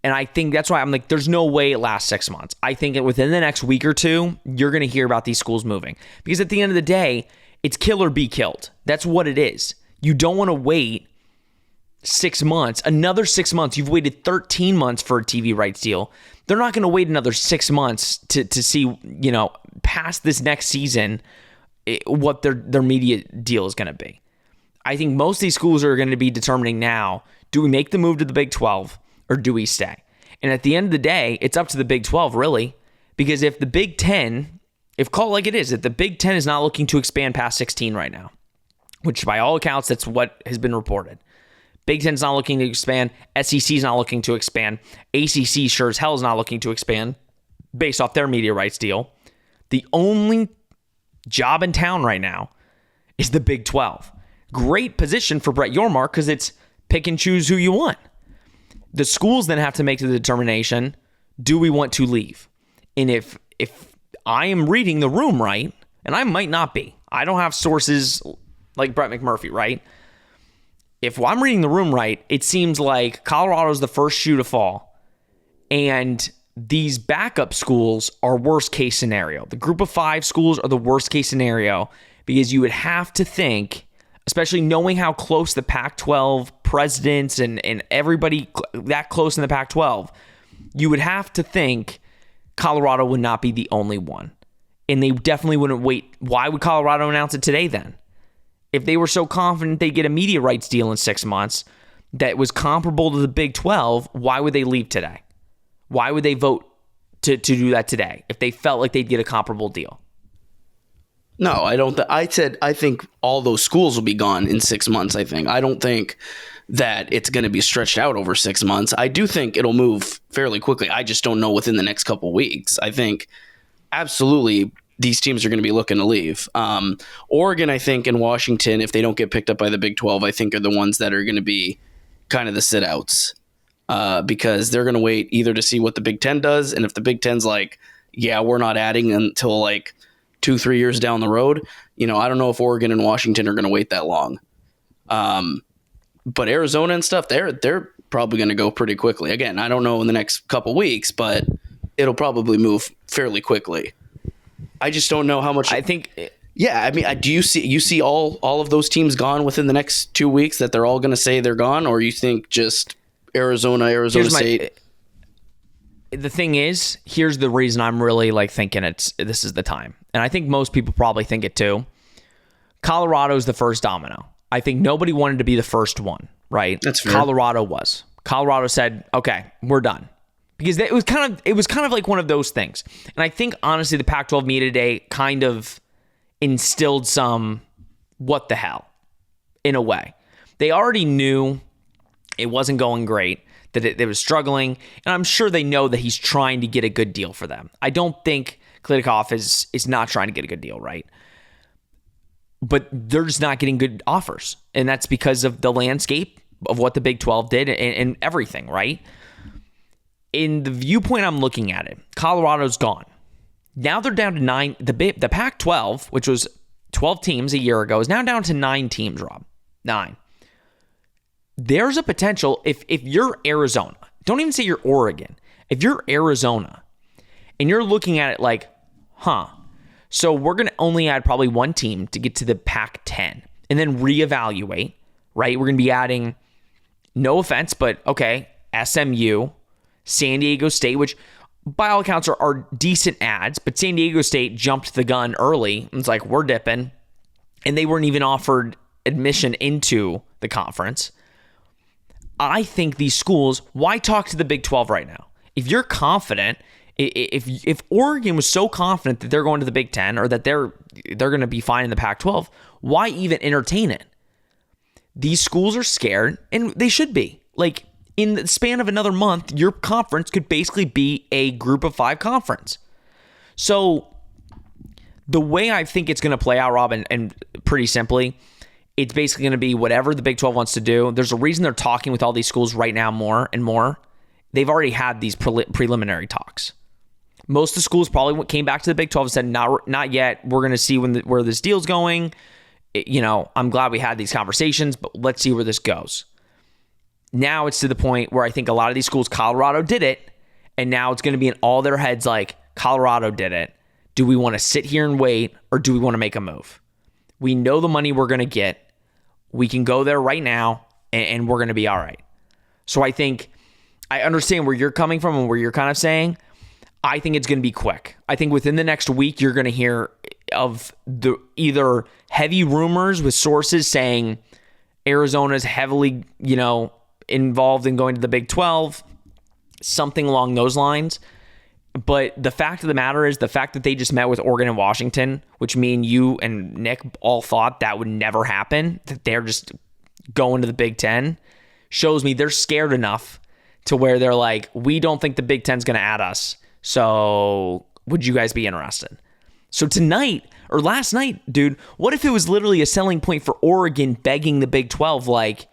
And I think that's why I'm like, there's no way it lasts 6 months. I think that within the next week or two, you're going to hear about these schools moving. Because at the end of the day, it's kill or be killed. That's what it is. You don't want to wait 6 months, another 6 months. You've waited 13 months for a TV rights deal. They're not going to wait another 6 months to see, past this next season, what their media deal is going to be. I think most of these schools are going to be determining now, do we make the move to the Big 12 or do we stay? And at the end of the day, it's up to the Big 12 really, because if the Big 10, if call it like it is, if the Big 10 is not looking to expand past 16 right now, which by all accounts, that's what has been reported. Big Ten's not looking to expand. SEC's not looking to expand. ACC sure as hell is not looking to expand based off their media rights deal. The only job in town right now is the Big 12. Great position for Brett Yormark because it's pick and choose who you want. The schools then have to make the determination, do we want to leave? And if I am reading the room right, and I might not be, I don't have sources like Brett McMurphy, right? If I'm reading the room right, it seems like Colorado's the first shoe to fall. And these backup schools are worst case scenario. The group of 5 schools are the worst case scenario because you would have to think, especially knowing how close the Pac-12 presidents and everybody that close in the Pac-12, you would have to think Colorado would not be the only one. And they definitely wouldn't wait. Why would Colorado announce it today then? If they were so confident they'd get a media rights deal in 6 months that was comparable to the Big 12, why would they leave today? Why would they vote to do that today if they felt like they'd get a comparable deal? No, I don't. I think all those schools will be gone in 6 months, I think. I don't think that it's going to be stretched out over 6 months. I do think it'll move fairly quickly. I just don't know within the next couple of weeks. I think absolutely these teams are going to be looking to leave. Oregon, I think, and Washington, if they don't get picked up by the Big 12, I think are the ones that are going to be kind of the sit-outs because they're going to wait either to see what the Big 10 does, and if the Big 10's like, yeah, we're not adding until like 2-3 years down the road, I don't know if Oregon and Washington are going to wait that long. But Arizona and stuff, they're probably going to go pretty quickly. Again, I don't know in the next couple weeks, but it'll probably move fairly quickly. I just don't know how much. I think. Yeah, I mean, do you see all of those teams gone within the next 2 weeks that they're all going to say they're gone, or you think just Arizona State? The thing is, here's the reason I'm really thinking this is the time, and I think most people probably think it too. Colorado's the first domino. I think nobody wanted to be the first one, right? That's fair. Colorado was. Colorado said, "Okay, we're done." Because it was kind of like one of those things. And I think, honestly, the Pac-12 media today kind of instilled some, what the hell? in a way. They already knew it wasn't going great, that it was struggling, and I'm sure they know that he's trying to get a good deal for them. I don't think Klitikov is not trying to get a good deal, right? But they're just not getting good offers, and that's because of the landscape of what the Big 12 did and everything, right? In the viewpoint I'm looking at it, Colorado's gone. Now they're down to 9. The Pac-12, which was 12 teams a year ago, is now down to 9 teams, Rob. 9. There's a potential, if you're Arizona, don't even say you're Oregon. If you're Arizona and you're looking at it like, so we're going to only add probably one team to get to the Pac-10 and then reevaluate, right? We're going to be adding, no offense, but okay, SMU, San Diego State, which by all accounts are decent ads, but San Diego State jumped the gun early. It's like, we're dipping. And they weren't even offered admission into the conference. I think these schools, why talk to the Big 12 right now? If you're confident, if Oregon was so confident that they're going to the Big 10 or that they're going to be fine in the Pac-12, why even entertain it? These schools are scared, and they should be. Like, in the span of another month, your conference could basically be a group of 5 conference. So the way I think it's going to play out, Rob, and pretty simply, it's basically going to be whatever the Big 12 wants to do. There's a reason they're talking with all these schools right now more and more. They've already had these preliminary talks. Most of the schools probably came back to the Big 12 and said, not yet. We're going to see where this deal's going. I'm glad we had these conversations, but let's see where this goes. Now it's to the point where I think a lot of these schools, Colorado did it, and now it's going to be in all their heads like, Colorado did it. Do we want to sit here and wait, or do we want to make a move? We know the money we're going to get. We can go there right now, and we're going to be all right. So I think I understand where you're coming from and where you're kind of saying. I think it's going to be quick. I think within the next week, you're going to hear of the either heavy rumors with sources saying Arizona's heavily, involved in going to the Big 12, something along those lines. But the fact of the matter is the fact that they just met with Oregon and Washington, which me and you and Nick all thought that would never happen, that they're just going to the Big 10, shows me they're scared enough to where they're like, we don't think the Big 10's going to add us. So would you guys be interested? So tonight or last night, dude, what if it was literally a selling point for Oregon begging the Big 12, like,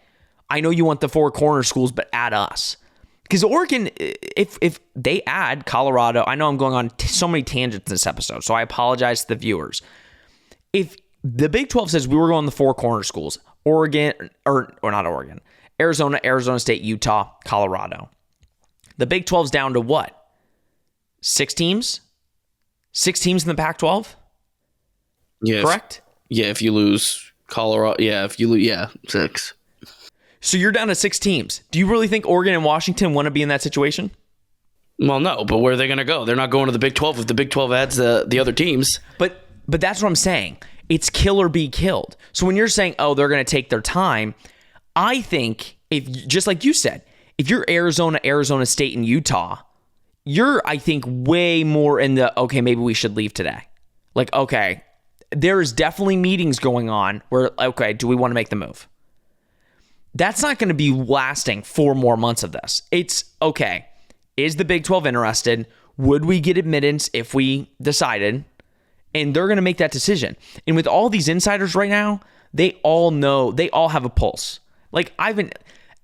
I know you want the 4 corner schools, but add us. Because Oregon, if they add Colorado, I know I'm going on so many tangents in this episode, so I apologize to the viewers. If the Big 12 says we were going the 4 corner schools, Oregon, or not Oregon, Arizona, Arizona State, Utah, Colorado. The Big 12's down to what? 6 teams? 6 teams in the Pac-12? Yeah. Correct? If you lose Colorado, if you lose, 6. So you're down to 6 teams. Do you really think Oregon and Washington want to be in that situation? Well, no, but where are they going to go? They're not going to the Big 12 if the Big 12 adds the other teams. But that's what I'm saying. It's kill or be killed. So when you're saying, oh, they're going to take their time, I think, if just like you said, if you're Arizona, Arizona State, and Utah, you're, I think, way more in the, okay, maybe we should leave today. Like, okay, there's definitely meetings going on where, okay, do we want to make the move? That's not going to be lasting 4 more months of this. It's, okay, is the Big 12 interested? Would we get admittance if we decided? And they're going to make that decision. And with all these insiders right now, they all know, they all have a pulse. Like,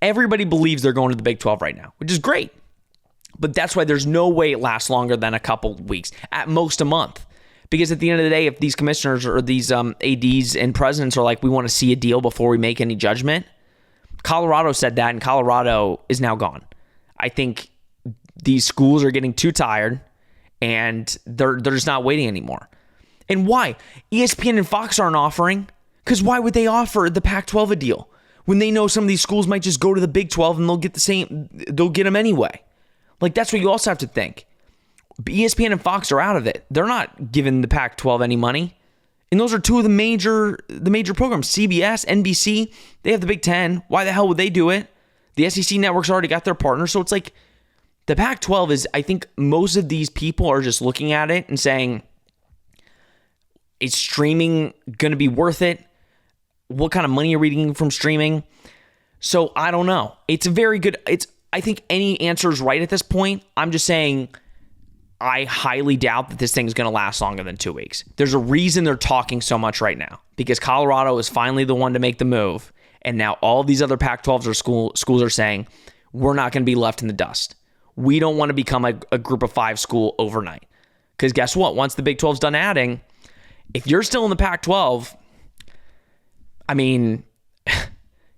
everybody believes they're going to the Big 12 right now, which is great. But that's why there's no way it lasts longer than a couple weeks, at most a month. Because at the end of the day, if these commissioners or these ADs and presidents are like, we want to see a deal before we make any judgment, Colorado said that, and Colorado is now gone. I think these schools are getting too tired, and they're just not waiting anymore. And why? ESPN and Fox aren't offering, because why would they offer the Pac-12 a deal when they know some of these schools might just go to the Big 12 and they'll get them anyway? Like, that's what you also have to think. ESPN and Fox are out of it. They're not giving the Pac-12 any money. And those are 2 of the major programs. CBS, NBC, they have the Big 10. Why the hell would they do it? The SEC network's already got their partner. So it's like the Pac-12 is, I think most of these people are just looking at it and saying, is streaming going to be worth it? What kind of money are we getting from streaming? So I don't know. It's a very good. I think any answer is right at this point. I'm just saying I highly doubt that this thing is going to last longer than 2 weeks. There's a reason they're talking so much right now, because Colorado is finally the one to make the move. And now all of these other Pac-12s or schools are saying, we're not going to be left in the dust. We don't want to become a group of 5 school overnight. Because guess what? Once the Big 12's done adding, if you're still in the Pac-12, I mean,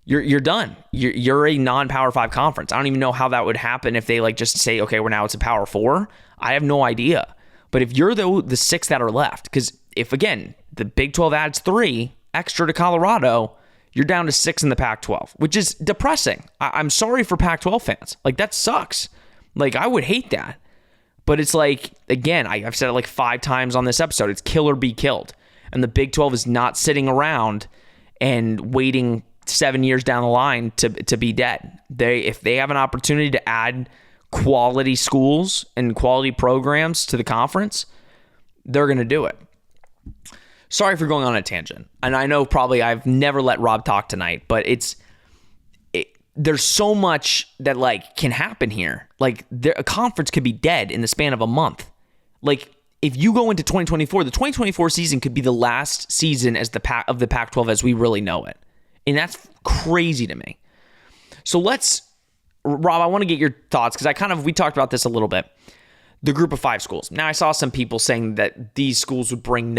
you're done. You're a non-Power 5 conference. I don't even know how that would happen if they just say, okay, now it's a Power 4. I have no idea. But if you're the 6 that are left, because if, again, the Big 12 adds 3 extra to Colorado, you're down to 6 in the Pac-12, which is depressing. I'm sorry for Pac-12 fans. That sucks. I would hate that. But it's again, I've said it 5 times on this episode, it's kill or be killed. And the Big 12 is not sitting around and waiting 7 years down the line to be dead. If they have an opportunity to add quality schools and quality programs to the conference, they're going to do it. Sorry for going on a tangent. And I know probably I've never let Rob talk tonight, but there's so much that can happen here. A conference could be dead in the span of a month. If you go into 2024, the 2024 season could be the last season of the Pac-12 as we really know it. And that's crazy to me. So Rob, I want to get your thoughts, because we talked about this a little bit. The group of 5 schools. Now, I saw some people saying that these schools would bring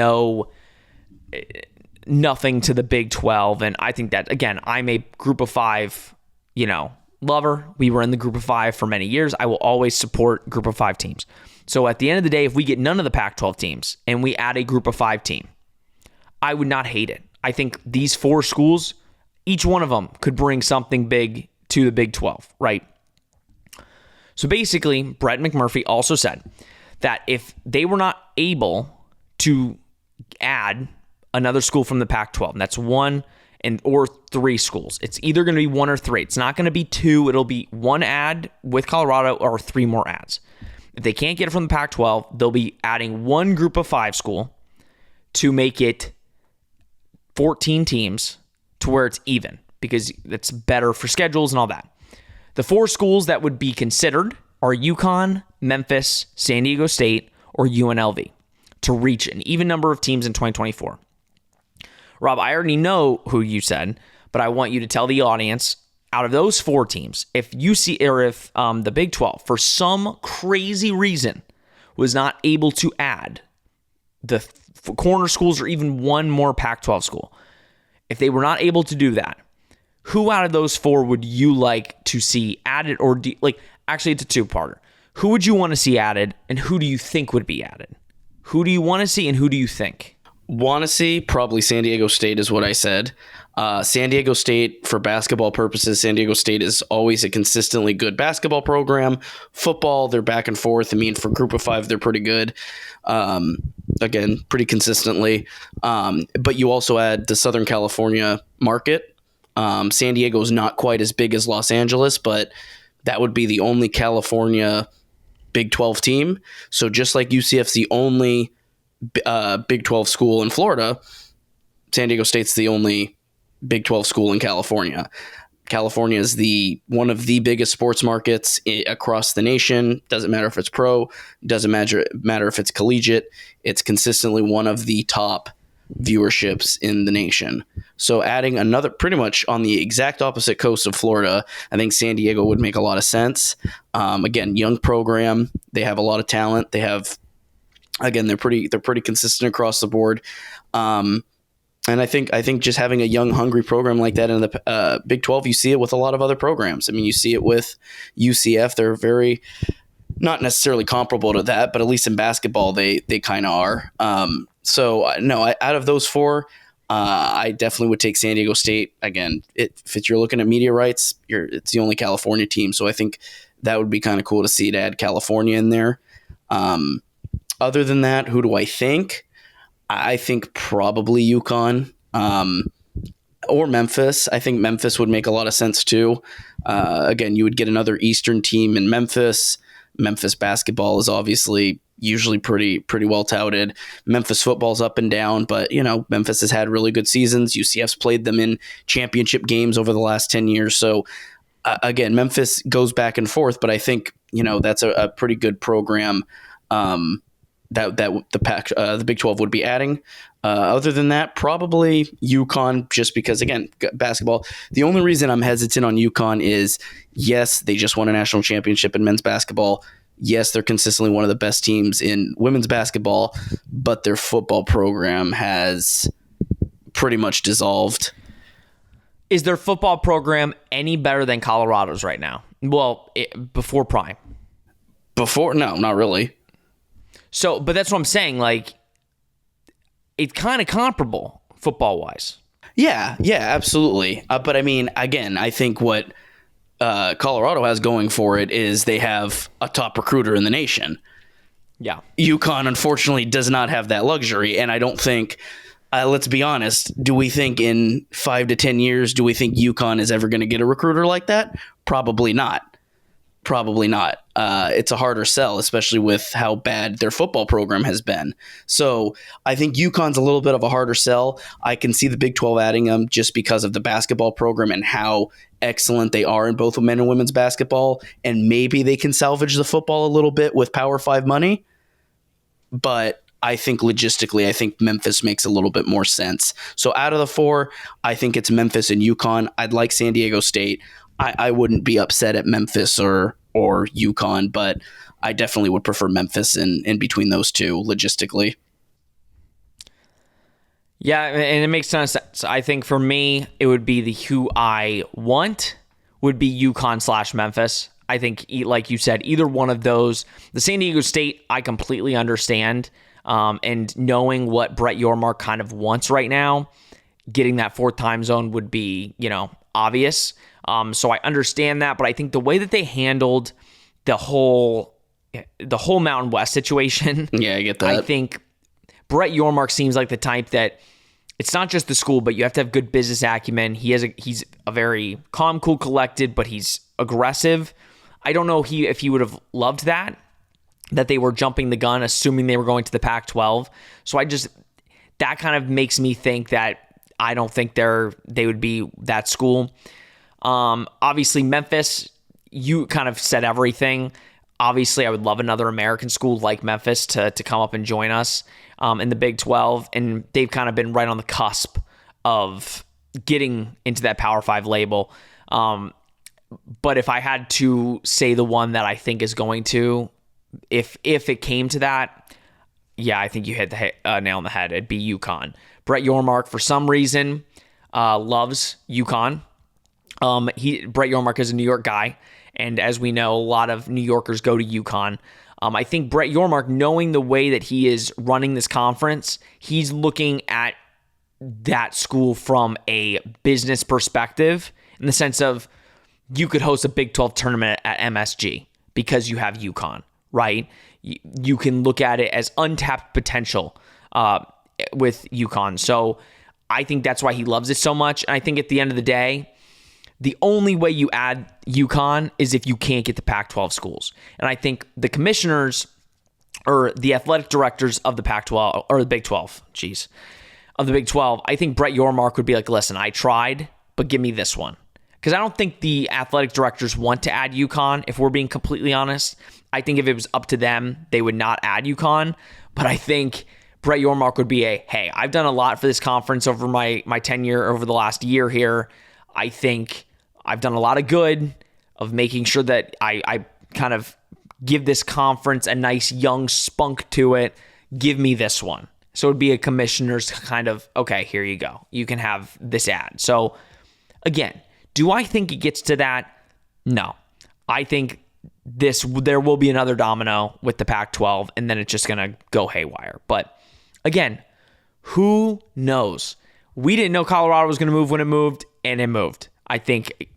nothing to the Big 12. And I think that, again, I'm a group of 5, lover. We were in the group of 5 for many years. I will always support group of 5 teams. So at the end of the day, if we get none of the Pac-12 teams and we add a group of 5 team, I would not hate it. I think these 4 schools, each one of them could bring something big to the Big 12, right? So basically, Brett McMurphy also said that if they were not able to add another school from the Pac-12, and that's 1 or 3 schools, it's either going to be 1 or 3. It's not going to be 2. It'll be 1 add with Colorado or 3 more adds. If they can't get it from the Pac-12, they'll be adding 1 group of 5 school to make it 14 teams to where it's even, because it's better for schedules and all that. The 4 schools that would be considered are UConn, Memphis, San Diego State, or UNLV to reach an even number of teams in 2024. Rob, I already know who you said, but I want you to tell the audience, out of those 4 teams, if the Big 12, for some crazy reason, was not able to add the corner schools or even 1 more Pac-12 school, if they were not able to do that, who out of those 4 would you like to see added? Or actually, it's a 2-parter. Who would you want to see added, and who do you think would be added? Who do you want to see, and who do you think? Want to see probably San Diego State is what I said. San Diego State, for basketball purposes, San Diego State is always a consistently good basketball program. Football, they're back and forth. I mean, for group of 5, they're pretty good. Again, pretty consistently. But you also add the Southern California market. San Diego is not quite as big as Los Angeles, but that would be the only California Big 12 team. So just like UCF's the only Big 12 school in Florida, San Diego State's the only Big 12 school in California. California is one of the biggest sports markets across the nation. Doesn't matter if it's pro, doesn't matter if it's collegiate. It's consistently one of the top viewerships in the nation. So adding another, pretty much on the exact opposite coast of Florida, I think San Diego would make a lot of sense. Again, young program. They have a lot of talent. They have, again, they're pretty consistent across the board. And I think just having a young, hungry program like that in the Big 12, you see it with a lot of other programs. I mean, you see it with UCF. They're very, not necessarily comparable to that, but at least in basketball, they kind of are. Out of those 4, I definitely would take San Diego State. Again, if you're looking at media rights, it's the only California team. So I think that would be kind of cool to see, to add California in there. Other than that, who do I think? I think probably UConn or Memphis. I think Memphis would make a lot of sense too. Again, you would get another Eastern team in Memphis. Memphis basketball is obviously usually pretty well touted. Memphis football's up and down, but Memphis has had really good seasons. UCF's played them in championship games over the last 10 years. So again, Memphis goes back and forth, but I think that's a pretty good program that the Big 12 would be adding. Other than that, probably UConn, just because, again, basketball. The only reason I'm hesitant on UConn is, yes, they just won a national championship in men's basketball. Yes, they're consistently one of the best teams in women's basketball, but their football program has pretty much dissolved. Is their football program any better than Colorado's right now? Well, before Prime. Before? No, not really. So, but that's what I'm saying. Like, it's kind of comparable football-wise. Yeah, absolutely. But I mean, again, I think what Colorado has going for it is they have a top recruiter in the nation. Yeah. UConn, unfortunately, does not have that luxury, and I don't think, let's be honest, do we think in 5 to 10 years, do we think UConn is ever going to get a recruiter like that? Probably not. It's a harder sell, especially with how bad their football program has been. So I think UConn's a little bit of a harder sell. I can see the Big 12 adding them just because of the basketball program and how excellent they are in both men and women's basketball. And maybe they can salvage the football a little bit with Power 5 money. But I think logistically, I think Memphis makes a little bit more sense. So out of the four, I think it's Memphis and UConn. I'd like San Diego State. I wouldn't be upset at Memphis or UConn, but I definitely would prefer Memphis in between those two logistically. Yeah, and it makes sense. I think for me, it would be the who I want would be UConn/Memphis. I think, like you said, either one of those. The San Diego State, I completely understand. And knowing what Brett Yormark kind of wants right now, getting that fourth time zone would be, obvious. So I understand that, but I think the way that they handled the whole Mountain West situation, yeah, I get that. I think Brett Yormark seems like the type that it's not just the school, but you have to have good business acumen. He's a very calm, cool, collected, but he's aggressive. I don't know if he would have loved that they were jumping the gun, assuming they were going to the Pac-12. So that kind of makes me think that I don't think they would be that school. Obviously, Memphis, you kind of said everything. Obviously, I would love another American school like Memphis to come up and join us in the Big 12. And they've kind of been right on the cusp of getting into that Power 5 label. But if I had to say the one that I think is going to, if it came to that, yeah, I think you hit the nail on the head. It'd be UConn. Brett Yormark, for some reason, loves UConn. Brett Yormark is a New York guy, and as we know, a lot of New Yorkers go to UConn. I think Brett Yormark, knowing the way that he is running this conference, he's looking at that school from a business perspective, in the sense of you could host a Big 12 tournament at MSG because you have UConn, right? You can look at it as untapped potential with UConn. So I think that's why he loves it so much. And I think at the end of the day, the only way you add UConn is if you can't get the Pac-12 schools. And I think the commissioners or the athletic directors of the Pac-12 or the Big 12, of the Big 12, I think Brett Yormark would be like, listen, I tried, but give me this one. Because I don't think the athletic directors want to add UConn, if we're being completely honest. I think if it was up to them, they would not add UConn. But I think Brett Yormark would be hey, I've done a lot for this conference over my tenure over the last year here. I think I've done a lot of good of making sure that I kind of give this conference a nice young spunk to it. Give me this one. So it would be a commissioner's kind of, okay, here you go. You can have this ad. So again, do I think it gets to that? No. I think there will be another domino with the Pac-12, and then it's just going to go haywire. But again, who knows? We didn't know Colorado was going to move when it moved, and it moved. I think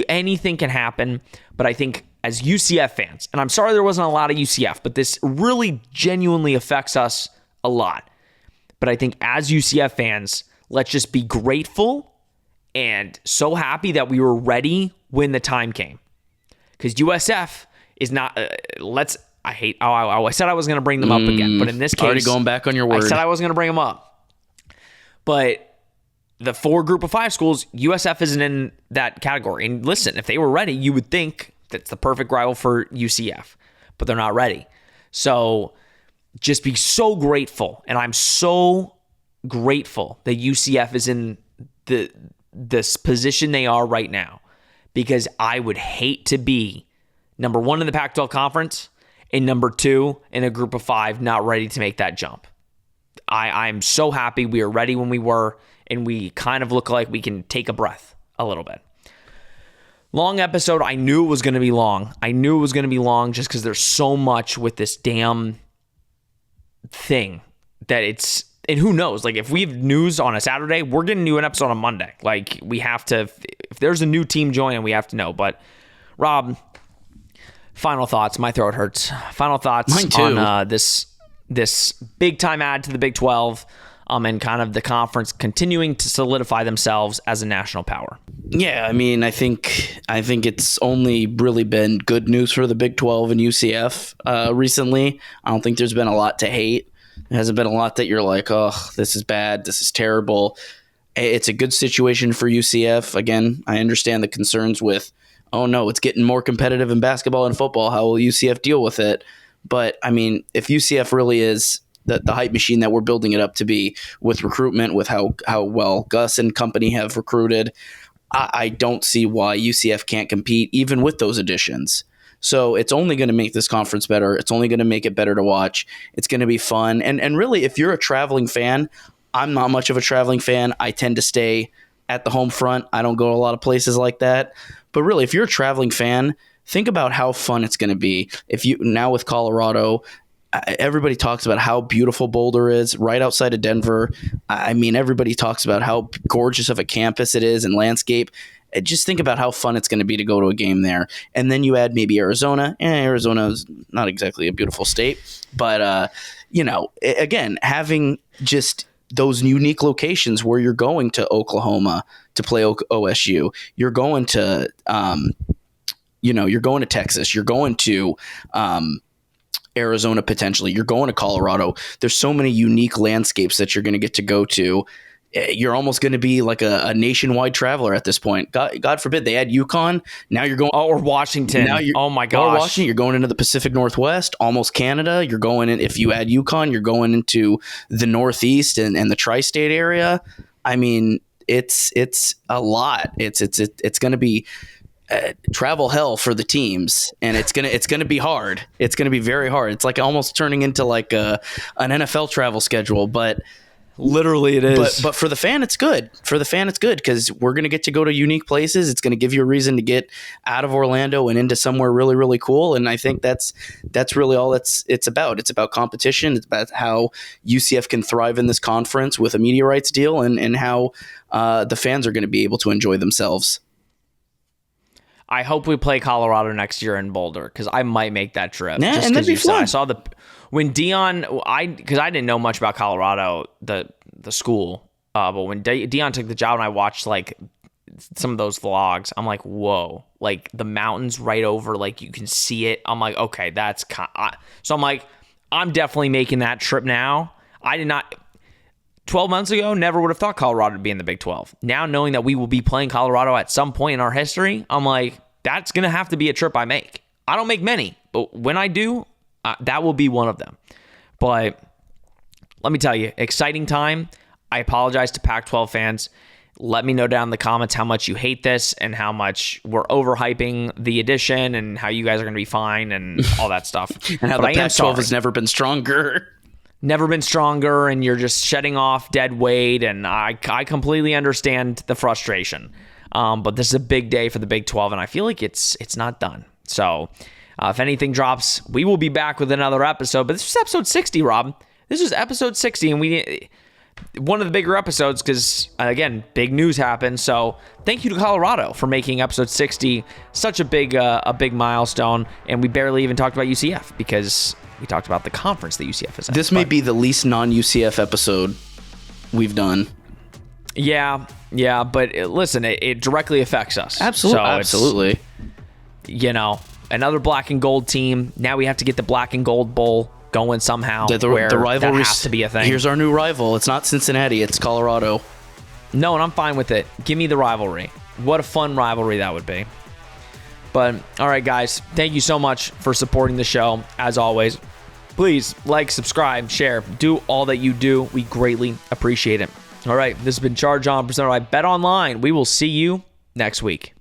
anything can happen, but I think as UCF fans, and I'm sorry there wasn't a lot of UCF, but this really genuinely affects us a lot. But I think as UCF fans, let's just be grateful and so happy that we were ready when the time came. Because USF is not, let's I said I was going to bring them up again, but in this case, already going back on your word. I said I wasn't going to bring them up. But the 4 group of 5 schools, USF isn't in that category. And listen, if they were ready, you would think that's the perfect rival for UCF, but they're not ready. So just be so grateful. And I'm so grateful that UCF is in this position they are right now, because I would hate to be number 1 in the Pac-12 conference and number 2 in a group of 5 not ready to make that jump. I'm so happy we were ready when we were, and we kind of look like we can take a breath a little bit. Long episode. I knew it was going to be long. Just because there's so much with this damn thing that it's, and who knows, like if we have news on a Saturday, we're getting a new episode on Monday. Like we have to, if there's a new team joining, we have to know. But Rob, final thoughts. My throat hurts. Final thoughts on this big time add to the Big 12, and kind of the conference continuing to solidify themselves as a national power. Yeah, I mean, I think it's only really been good news for the Big 12 and UCF recently. I don't think there's been a lot to hate. There hasn't been a lot that you're like, oh, this is bad, this is terrible. It's a good situation for UCF. Again, I understand the concerns with, oh no, it's getting more competitive in basketball and football. How will UCF deal with it? But I mean, if UCF really is the hype machine that we're building it up to be with recruitment, with how well Gus and company have recruited, I don't see why UCF can't compete even with those additions. So it's only going to make this conference better. It's only going to make it better to watch. It's going to be fun. And really, if you're a traveling fan, I'm not much of a traveling fan. I tend to stay at the home front. I don't go to a lot of places like that. But really, if you're a traveling fan, think about how fun it's going to be. If you now with Colorado, everybody talks about how beautiful Boulder is right outside of Denver. I mean, everybody talks about how gorgeous of a campus it is and landscape. Just think about how fun it's going to be to go to a game there. And then you add maybe Arizona. Arizona is not exactly a beautiful state. But, again, having just those unique locations where you're going to Oklahoma to play OSU, you're going to, you're going to Texas, you're going to Arizona potentially, you're going to Colorado. There's so many unique landscapes that you're going to get to go to. You're almost going to be like a nationwide traveler at this point. God forbid they add UConn. Now you're going, or Washington. Oh my gosh, or Washington. You're going into the Pacific Northwest, almost Canada. You're going in. If you add UConn, you're going into the Northeast and the tri-state area. I mean, it's a lot. It's going to be travel hell for the teams, and it's gonna be hard. It's gonna be very hard. It's like almost turning into like an NFL travel schedule, but. Literally it is. But for the fan, it's good. For the fan, it's good because we're going to get to go to unique places. It's going to give you a reason to get out of Orlando and into somewhere really, really cool. And I think that's really all it's about. It's about competition. It's about how UCF can thrive in this conference with a media rights deal and how the fans are going to be able to enjoy themselves. I hope we play Colorado next year in Boulder because I might make that trip. Yeah, just and that'd be fun. I saw when Dion, because I didn't know much about Colorado, the school, but when Dion took the job and I watched like some of those vlogs, I'm like, whoa, like the mountains right over, like you can see it. I'm like, okay, so I'm like, I'm definitely making that trip now. I did not. 12 months ago, never would have thought Colorado would be in the Big 12. Now knowing that we will be playing Colorado at some point in our history, I'm like, that's going to have to be a trip I make. I don't make many, but when I do, that will be one of them. But let me tell you, exciting time. I apologize to Pac-12 fans. Let me know down in the comments how much you hate this and how much we're overhyping the edition and how you guys are going to be fine and all that stuff. And how the Pac-12 has never been stronger. Never been stronger, and you're just shedding off dead weight, and I completely understand the frustration. But this is a big day for the Big 12, and I feel like it's not done. So if anything drops, we will be back with another episode. But this was episode 60, Rob. This was episode 60, and one of the bigger episodes because, again, big news happened. So thank you to Colorado for making episode 60 such a big milestone, and we barely even talked about UCF because we talked about the conference that UCF is in. This may be the least non-UCF episode we've done. Yeah, but listen, it directly affects us. Absolutely. So another black and gold team. Now we have to get the black and gold bowl going somehow. The rivalry that has to be a thing. Here's our new rival. It's not Cincinnati. It's Colorado. No, and I'm fine with it. Give me the rivalry. What a fun rivalry that would be. But, all right, guys, thank you so much for supporting the show, as always. Please like, subscribe, share, do all that you do. We greatly appreciate it. All right, this has been Charge On, presented by Bet Online. We will see you next week.